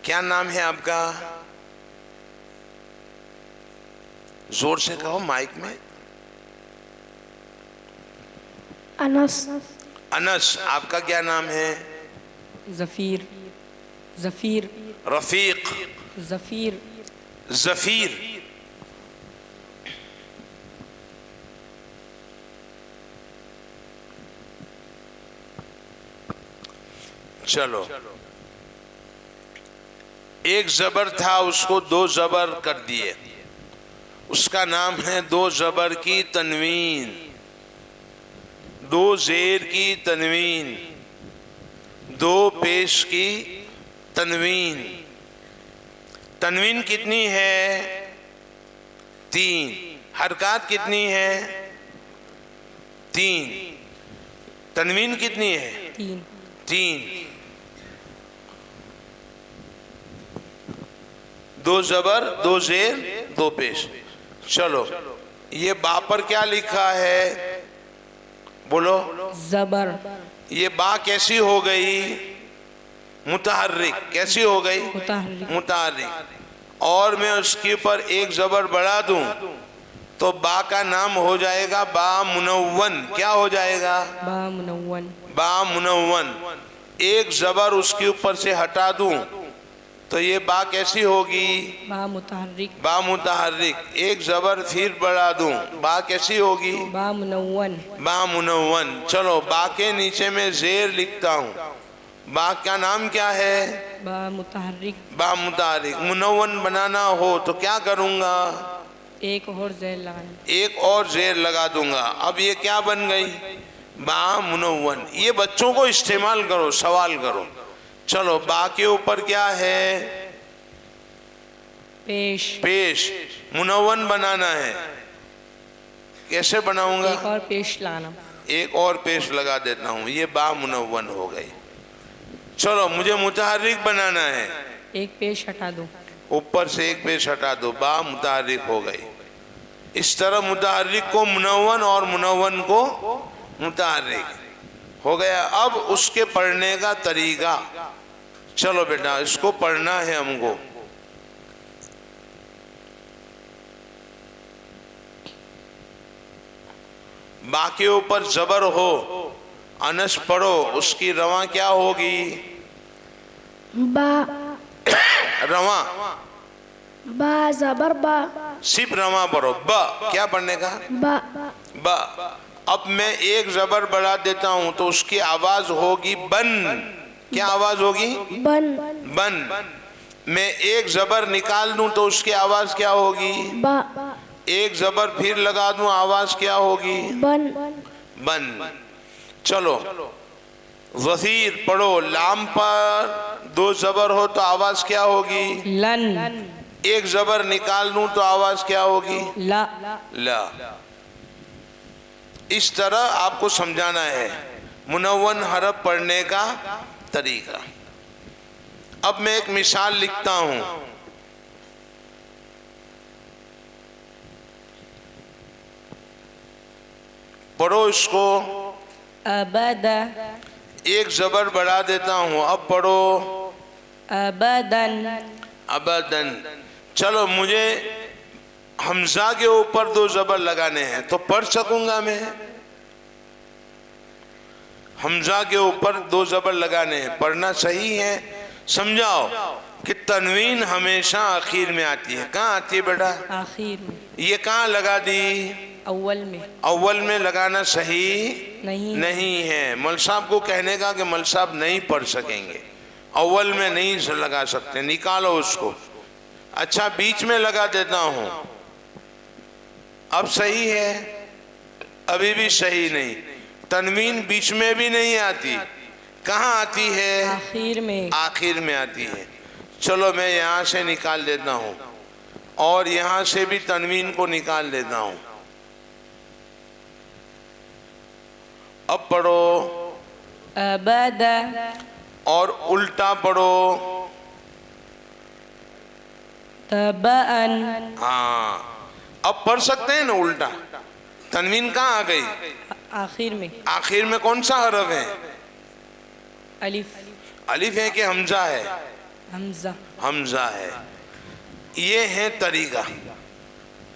کیا نام ہے آپ کا؟ زور سے کہو مائک میں. انس. انس. آپ کا کیا نام ہے؟ ظفیر. ظفیر. رفیق. ظفیر. ظفیر. چلو، ایک زبر تھا اس کو دو زبر کر دیے، اس کا نام ہے دو زبر کی تنوین، دو زیر کی تنوین، دو پیش کی تنوین. تنوین کتنی ہے؟ 3. حرکات کتنی ہے؟ 3. تنوین کتنی ہے؟ 3. 3. دو زبر، دو زیر، دو پیش. چلو، یہ با پر کیا لکھا ہے؟ بولو. زبر. یہ با کیسی ہو گئی؟ متحرک. کیسی ہو گئی؟ متحرک. متحرک. اور میں اس کے اوپر ایک زبر بڑھا دوں تو با کا نام ہو جائے گا با منون. کیا ہو جائے گا؟ با منون. با منون. ایک زبر اس کے اوپر سے ہٹا دوں تو یہ با کیسی ہوگی؟ با متحرک. با متحرک. ایک زبر پھر بڑھا دوں، با کیسی ہوگی؟ با منون. با منون. چلو، با کے نیچے میں زیر لکھتا ہوں. با کا نام کیا ہے؟ با متحرک. با متحرک. منون بنانا ہو تو کیا کروں گا؟ ایک اور زیر لگانا. ایک اور زیر لگا دوں گا. اب یہ کیا بن گئی؟ با منون. یہ بچوں کو استعمال کرو، سوال کرو. چلو، با کے اوپر کیا ہے؟ پیش. پیش. منون بنانا ہے. کیسے بناؤں گا؟ ایک اور پیش لگانا. ایک اور پیش لگا دیتا ہوں. یہ با منون ہو گئی. چلو، مجھے متحرک بنانا ہے. ایک پیش ہٹا دو. اوپر سے ایک پیش ہٹا دو. با متحرک ہو گئی. اس طرح متحرک کو منون اور منون کو متحرک ہو گیا. اب اس کے پڑھنے کا طریقہ. چلو بیٹا، اس کو پڑھنا ہے ہم کو. با کے اوپر زبر ہو، انس پڑھو، اس کی رواں کیا ہوگی؟ با. رواں. با زبر با. صرف رواں پڑھو. با کیا پڑھنے کا؟ با. با. اب میں ایک زبر بڑھا دیتا ہوں تو اس کی آواز ہوگی بن. کیا آواز ہوگی؟ بن. بن. میں ایک زبر نکال دوں تو اس کی آواز کیا ہوگی؟ با. ایک زبر پھر لگا دوں، آواز کیا ہوگی؟ بن. بن. چلو، ظفیر پڑھو. لام پر دو زبر ہو تو آواز کیا ہوگی؟ لن. ایک زبر نکال دوں تو آواز کیا ہوگی؟ لا. لا. اس طرح آپ کو سمجھانا ہے منون حرف پڑھنے کا طریقہ. اب میں ایک مثال لکھتا ہوں. پڑھو اس کو. ابدا. ایک زبر بڑھا دیتا ہوں. اب پڑھو. ابدن. ابدن. چلو، مجھے حمزہ کے اوپر دو زبر لگانے ہیں تو پڑھ سکوں گا میں؟ حمزہ کے اوپر دو زبر لگانے ہیں، پڑھنا صحیح ہے. سمجھاؤ کہ تنوین ہمیشہ آخر میں آتی ہے. کہاں آتی ہے بیٹا؟ آخر میں. یہ کہاں لگا دی؟ اول میں. اول میں لگانا صحیح نہیں ہے. مول صاحب کو کہنے کا کہ مول صاحب نہیں پڑھ سکیں گے، اول میں نہیں لگا سکتے، نکالو اس کو. اچھا، بیچ میں لگا دیتا ہوں. اب صحیح ہے؟ ابھی بھی صحیح نہیں. تنوین بیچ میں بھی نہیں آتی. کہاں آتی ہے؟ آخر میں. آخر میں آتی ہے. چلو، میں یہاں سے نکال دیتا ہوں اور یہاں سے بھی تنوین کو نکال دیتا ہوں. اب پڑھو. ابدا. اور الٹا پڑھو. تبعن. ہاں، اب پڑھ سکتے ہیں نا الٹا. تنوین کہاں آ گئی؟ آخر میں. آخر میں کون سا حرف ہے؟ الف. الف ہے کہ حمزہ ہے؟ حمزہ حمزہ ہے. یہ ہے طریقہ.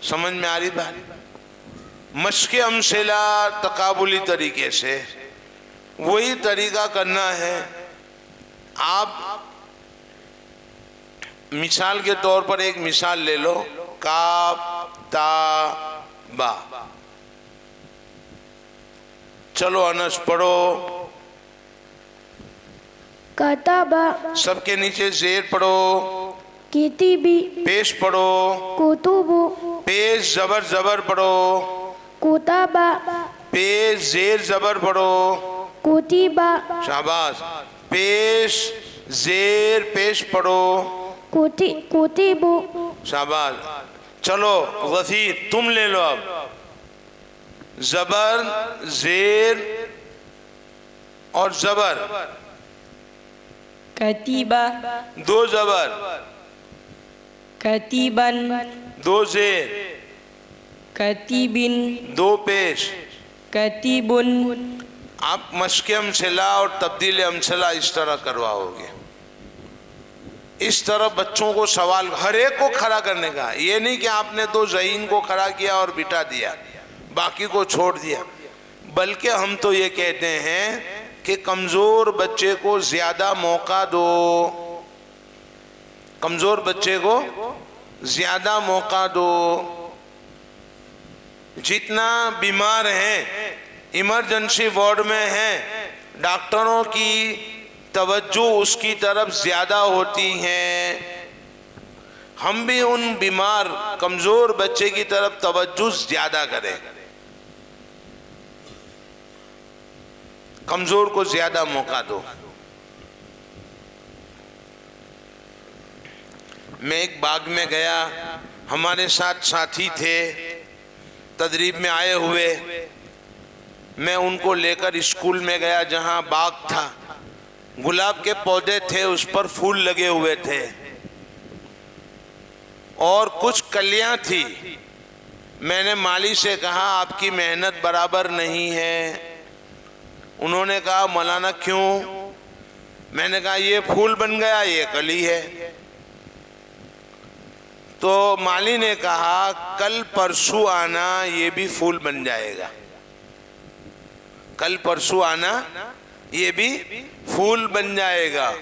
سمجھ میں آ رہی بات؟ مشق امثلہ تقابلی طریقے سے وہی طریقہ کرنا ہے. آپ مثال کے طور پر ایک مثال لے لو. کاف تا با. چلو انس پڑھو. كتب سب کے نیچے زیر پڑھو. كتب پیش پڑھو. كتب پیش زبر زبر پڑھو. كتب پیش زیر زبر پڑھو. كتب شاباش. پیش زیر پیش پڑھو. كتب شاباش. چلو غفیر تم لے لو. اب زبر زیر اور زبر کتیبہ دو زبر کتیبن دو زیر کتیبن دو پیش. کتیبن. آپ مشق امثلہ اور تبدیل امثلہ اس طرح کرواؤ گے. اس طرح بچوں کو سوال ہر ایک کو کھڑا کرنے کا. یہ نہیں کہ آپ نے تو ذہین کو کھڑا کیا اور بٹھا دیا باقی کو چھوڑ دیا. بلکہ ہم تو یہ کہتے ہیں کہ کمزور بچے کو زیادہ موقع دو. کمزور بچے کو زیادہ موقع دو. جتنا بیمار ہیں ایمرجنسی وارڈ میں ہیں ڈاکٹروں کی توجہ اس کی طرف زیادہ ہوتی ہے. ہم بھی ان بیمار کمزور بچے کی طرف توجہ زیادہ کریں. کمزور کو زیادہ موقع دو. میں ایک باغ میں گیا. ہمارے ساتھ ساتھی تھے تدریب میں آئے ہوئے. میں ان کو لے کر اسکول میں گیا جہاں باغ تھا. گلاب کے پودے تھے اس پر پھول لگے ہوئے تھے اور کچھ کلیاں تھی. میں نے مالی سے کہا آپ کی محنت برابر نہیں ہے. انہوں نے کہا مولانا کیوں؟ میں نے کہا یہ پھول بن گیا یہ کلی ہے. تو مالی نے کہا کل پرسوں آنا یہ بھی پھول بن جائے گا. کل پرسوں آنا یہ بھی پھول بن جائے گا.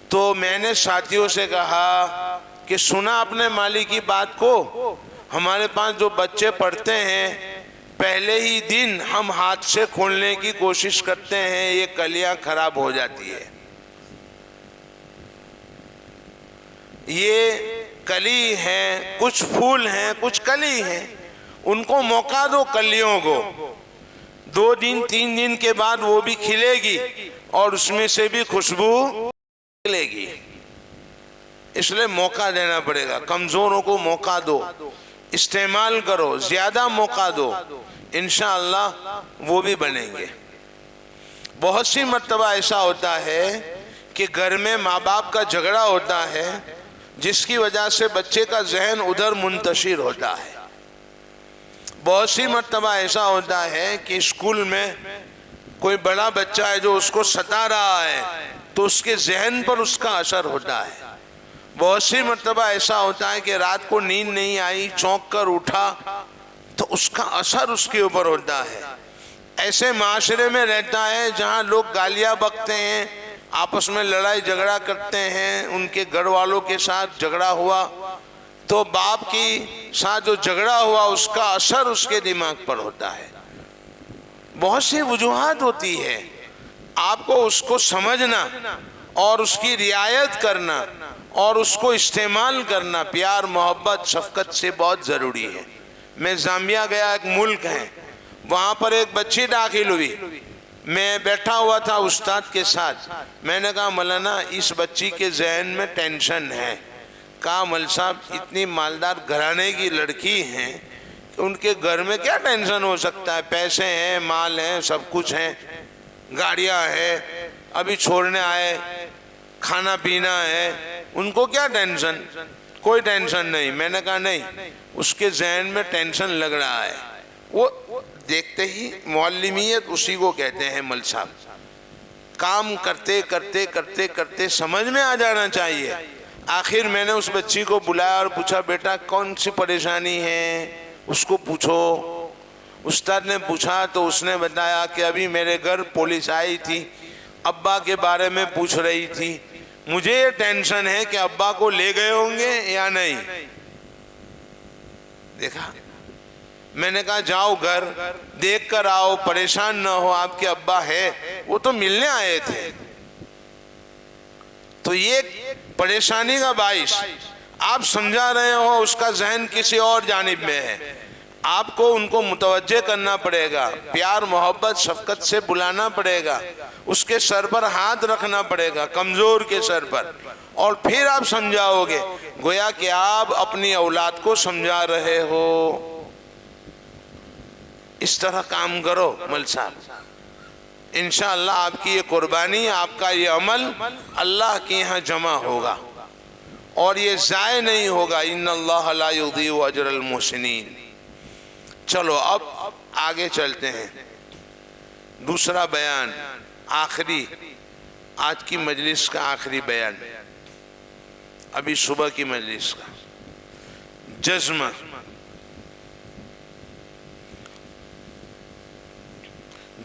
تو میں نے ساتھیوں سے کہا کہ سنا اپنے مالی کی بات کو. ہمارے پاس جو بچے پڑھتے ہیں پہلے ہی دن ہم ہاتھ سے کھولنے کی کوشش کرتے ہیں یہ کلیاں خراب ہو جاتی ہے. یہ کلی ہیں کچھ پھول ہیں کچھ کلی ہیں. ان کو موقع دو کلیوں کو. 2 دن 3 دن کے بعد وہ بھی کھلے گی اور اس میں سے بھی خوشبو نکلے گی. اس لیے موقع دینا پڑے گا. کمزوروں کو موقع دو. استعمال کرو. زیادہ موقع دو. انشاءاللہ وہ بھی بنیں گے. بہت سی مرتبہ ایسا ہوتا ہے کہ گھر میں ماں باپ کا جھگڑا ہوتا ہے جس کی وجہ سے بچے کا ذہن ادھر منتشر ہوتا ہے. بہت سی مرتبہ ایسا ہوتا ہے کہ اسکول میں کوئی بڑا بچہ ہے جو اس کو ستا رہا ہے تو اس کے ذہن پر اس کا اثر ہوتا ہے. بہت سی مرتبہ ایسا ہوتا ہے کہ رات کو نیند نہیں آئی چونک کر اٹھا تو اس کا اثر اس کے اوپر ہوتا ہے. ایسے معاشرے میں رہتا ہے جہاں لوگ گالیاں بکتے ہیں آپس میں لڑائی جھگڑا کرتے ہیں. ان کے گھر والوں کے ساتھ جھگڑا ہوا تو باپ کی ساتھ جو جھگڑا ہوا اس کا اثر اس کے دماغ پر ہوتا ہے. بہت سی وجوہات ہوتی ہے. آپ کو اس کو سمجھنا اور اس کی رعایت کرنا اور اس کو استعمال کرنا پیار محبت شفقت سے بہت ضروری ہے. میں زامبیا گیا. ایک ملک ہے وہاں پر ایک بچی داخل ہوئی. میں بیٹھا ہوا تھا استاد کے ساتھ. میں نے کہا مولانا اس بچی کے ذہن میں ٹینشن ہے. کہا مل صاحب اتنی مالدار گھرانے کی لڑکی ہیں کہ ان کے گھر میں کیا ٹینشن ہو سکتا ہے. پیسے ہیں مال ہیں سب کچھ ہیں گاڑیاں ہیں ابھی چھوڑنے آئے کھانا پینا ہے ان کو کیا ٹینشن. کوئی ٹینشن نہیں. میں نے کہا نہیں اس کے ذہن میں ٹینشن لگ رہا ہے. وہ دیکھتے ہی معلمیت اسی کو کہتے ہیں مل صاحب. کام کرتے کرتے کرتے کرتے سمجھ میں آ جانا چاہیے. آخر میں نے اس بچی کو بلایا اور پوچھا بیٹا کون سی پریشانی ہے, اس کو پوچھو. استاد نے پوچھا تو اس نے بتایا کہ ابھی میرے گھر پولیس آئی تھی, ابا کے بارے میں پوچھ رہی تھی, مجھے یہ ٹینشن ہے کہ ابا کو لے گئے ہوں گے یا نہیں. دیکھا, میں نے کہا جاؤ گھر دیکھ کر آؤ, پریشان نہ ہو, آپ کے ابا ہے, وہ تو ملنے آئے تھے. تو یہ پریشانی کا باعث آپ سمجھا رہے ہو, اس کا ذہن کسی اور جانب میں ہے, آپ کو ان کو متوجہ کرنا پڑے گا, پیار محبت شفقت سے بلانا پڑے گا, اس کے سر پر ہاتھ رکھنا پڑے گا, کمزور کے سر پر, اور پھر آپ سمجھاؤ گے. گویا کہ آپ اپنی اولاد کو سمجھا رہے ہو. اس طرح کام کرو مل صاحب, انشاءاللہ آپ کی یہ قربانی, آپ کا یہ عمل اللہ کے یہاں جمع ہوگا اور یہ ضائع نہیں ہوگا. ان اللہ لا یضیع اجر المحسنین. چلو اب آگے چلتے ہیں. دوسرا بیان, آخری, آج کی مجلس کا آخری بیان, ابھی صبح کی مجلس کا. جزم.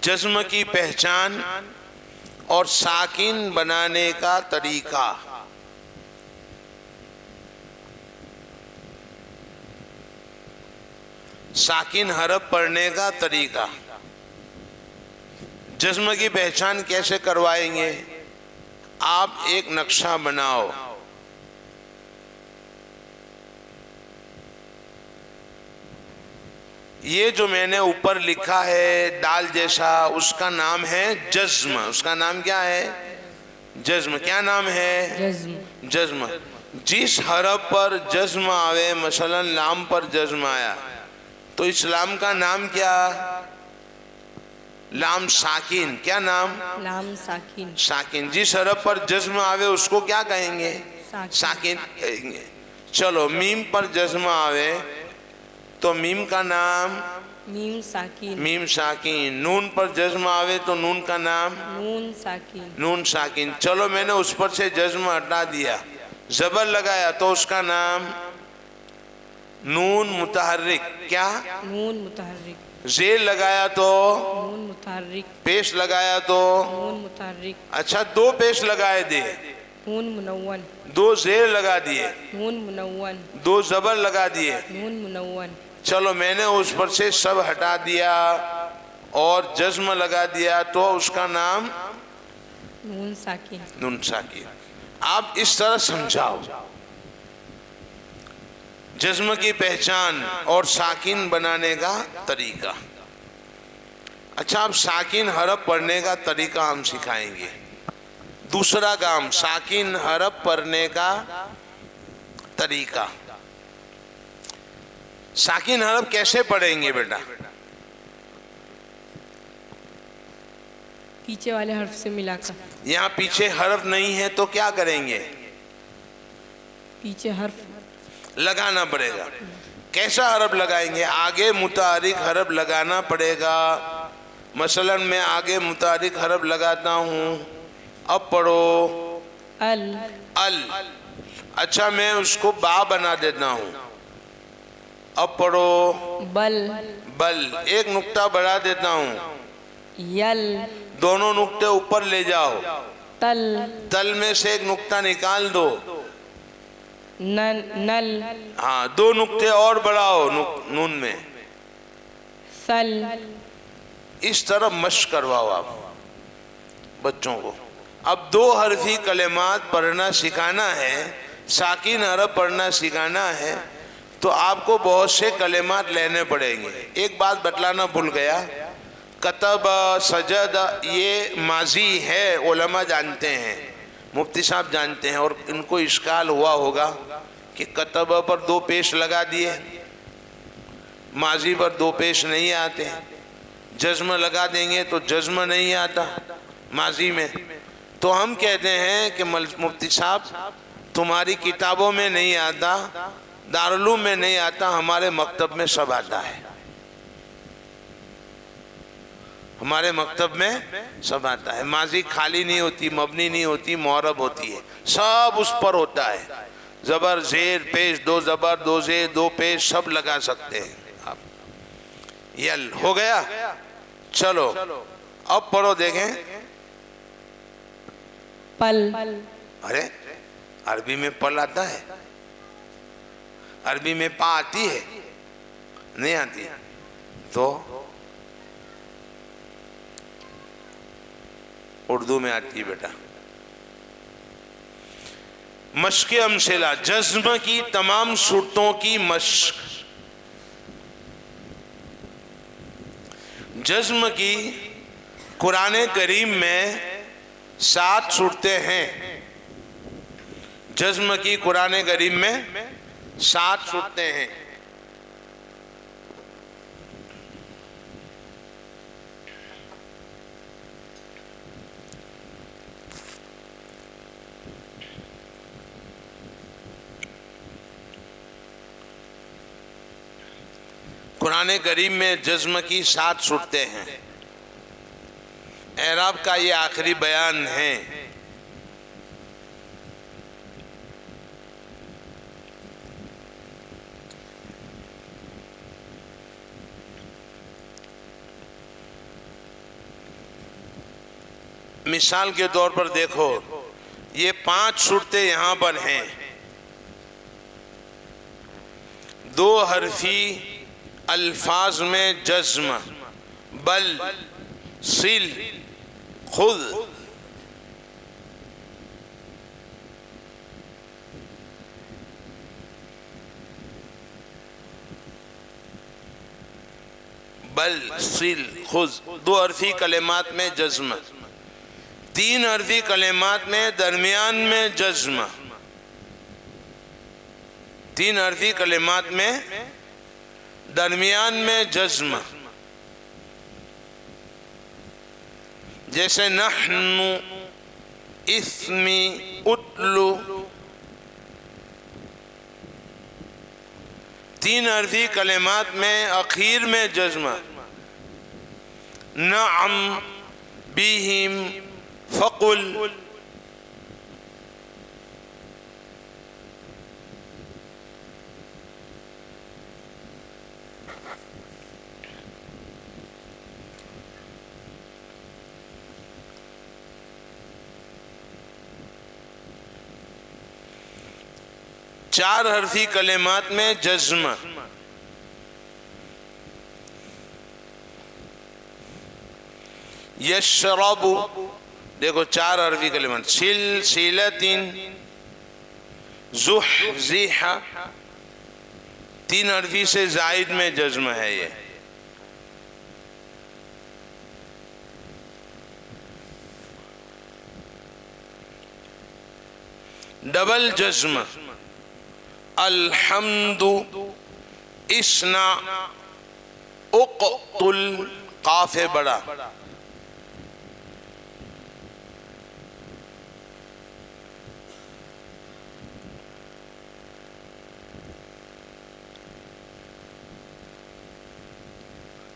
جزم کی پہچان اور ساکن بنانے کا طریقہ. ساکن حرف پڑھنے کا طریقہ. جزم کی پہچان کیسے کروائیں گے؟ آپ ایک نقشہ بناؤ. یہ جو میں نے اوپر لکھا ہے ڈال جیسا, اس کا نام ہے جزم. اس کا نام کیا ہے؟ جزم. کیا نام ہے؟ جزم. جزم. جس حرف پر جزم آوے, مثلا لام پر جزم آیا تو اس لام کا نام کیا؟ لام ساکن. کیا نام؟ لام ساکن. ساکن. جس حرف پر جزم آوے اس کو کیا کہیں گے؟ ساکن کہیں گے. چلو میم پر جزم آوے تو میم کا نام؟ میم ساکن. میم ساکن. نون پر جزم آوے تو نون کا نام؟ نون ساکن. نون ساکن. چلو میں نے اس پر سے جزم ہٹا دیا, زبر لگایا تو اس کا نام نون متحرک. کیا؟ نون متحرک. زیر لگایا تو نون متحرک. پیش لگایا تو نون متحرک. اچھا, دو پیش لگائے دے, نون منون. دو زیر لگا دیے, نون منون. دو زبر لگا دیے. نون منون. چلو میں نے اس پر سے سب ہٹا دیا اور جزم لگا دیا تو اس کا نام نون ساکن. نون ساکن. آپ اس طرح سمجھاؤ جزم کی پہچان اور ساکن بنانے کا طریقہ. اچھا, اب ساکن حرف پڑھنے کا طریقہ ہم سکھائیں گے. دوسرا کام, ساکن حرف پڑھنے کا طریقہ. ساکن حرف کیسے پڑھیں گے بیٹا؟ پیچھے والے حرف سے ملا کر. یہاں پیچھے حرف نہیں ہے تو کیا کریں گے؟ پیچھے حرف لگانا پڑے گا. کیسا حرف لگائیں گے؟ آگے متحرک حرف لگانا پڑے گا. مثلا میں آگے متحرک حرف لگاتا ہوں, اب پڑھو ال. ال. اچھا, میں اس کو با بنا دیتا ہوں, اب پڑھو بل. بل. ایک نقطہ بڑھا دیتا ہوں, یل. دونوں نقطے اوپر لے جاؤ, تل. تل میں سے ایک نقطہ نکال دو, نل. ہاں, دو نقطے اور بڑھاؤ نون میں. سل. اس طرح مشق کرواؤ آپ بچوں کو. اب دو حرفی کلمات پڑھنا سکھانا ہے, ساکن حرف پڑھنا سکھانا ہے تو آپ کو بہت سے کلمات لینے پڑیں گے. ایک بات بتلانا بھول گیا, کتب, سجد یہ ماضی ہے, علماء جانتے ہیں, مفتی صاحب جانتے ہیں, اور ان کو اشکال ہوا ہوگا کہ کتب پر دو پیش لگا دیے, ماضی پر دو پیش نہیں آتے, جزم لگا دیں گے تو جزم نہیں آتا ماضی میں. تو ہم کہتے ہیں کہ مفتی صاحب تمہاری کتابوں میں نہیں آتا, دارالعلوم میں نہیں آتا, ہمارے مکتب میں سب آتا ہے. ہمارے مکتب میں سب آتا ہے. ماضی خالی نہیں ہوتی, مبنی نہیں ہوتی, معرب ہوتی ہے, سب اس پر ہوتا ہے. زبر زیر پیش, دو زبر دو زیر دو پیش سب لگا سکتے ہیں آپ. یل ہو گیا. چلو اب پڑھو دیکھیں. پل ارے عربی میں پل آتا ہے, عربی میں پا آتی ہے نہیں آتی؟ تو اردو میں آتی ہے بیٹا. مشق امثلہ, جزم کی تمام صورتوں کی مشق. جزم کی قرآن کریم میں 7 صورتیں ہیں. جزم کی قرآن کریم میں 7 صورتیں ہیں. قرآن کریم میں جزم کی 7 صورتیں ہیں. اعراب کا یہ آخری بیان ہے. مثال کے طور پر دیکھو, یہ 5 صورتیں یہاں پر ہیں. 2 حرفی الفاظ میں جزم, بل, سل, خذ. بل, سل, خذ 2 حرفی کلمات میں جزم. 3 حرفی کلمات میں درمیان میں جزم. 3 حرفی کلمات میں درمیان میں جزم. جیسے نحن, اسمی, اتلو. 3 حرفی کلمات میں اخیر میں جزم. نعم, بہم, فقل. چار حرفی کلمات میں جزم. یشرب, دیکھو 4 حرفی کلمات. سلسلۃ, زحزح 3 حرفی سے زائد میں جزم ہے. یہ ڈبل جزم. الحمد, اسنا, اقتل, قاف بڑا.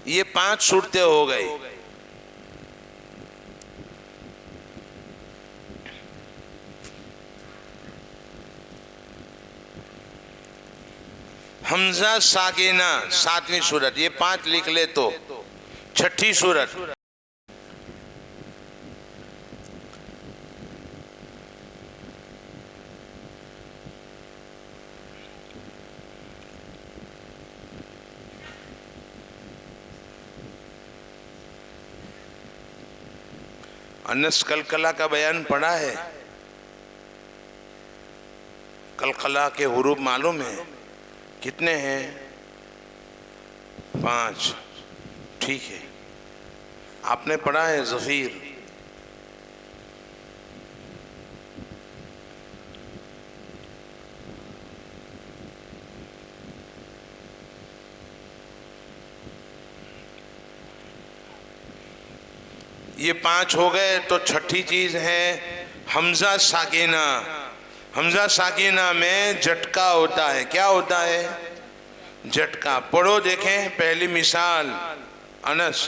یہ 5 صورتیں ہو گئی. حمزہ ساکینہ 7ویں صورت, یہ 5 لکھ لے تو 6ٹھی صورت. انس قلقلہ کا بیان پڑھا ہے. قلقلہ کے حروف معلوم ہیں کتنے ہیں؟ 5. ٹھیک ہے, آپ نے پڑھا ہے ظفیر. یہ 5 ہو گئے. تو 6ٹھی چیز ہے حمزہ ساکینہ. حمزہ ساکینہ میں جھٹکا ہوتا ہے. کیا ہوتا ہے؟ جھٹکا. پڑھو دیکھیں پہلی مثال. انس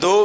2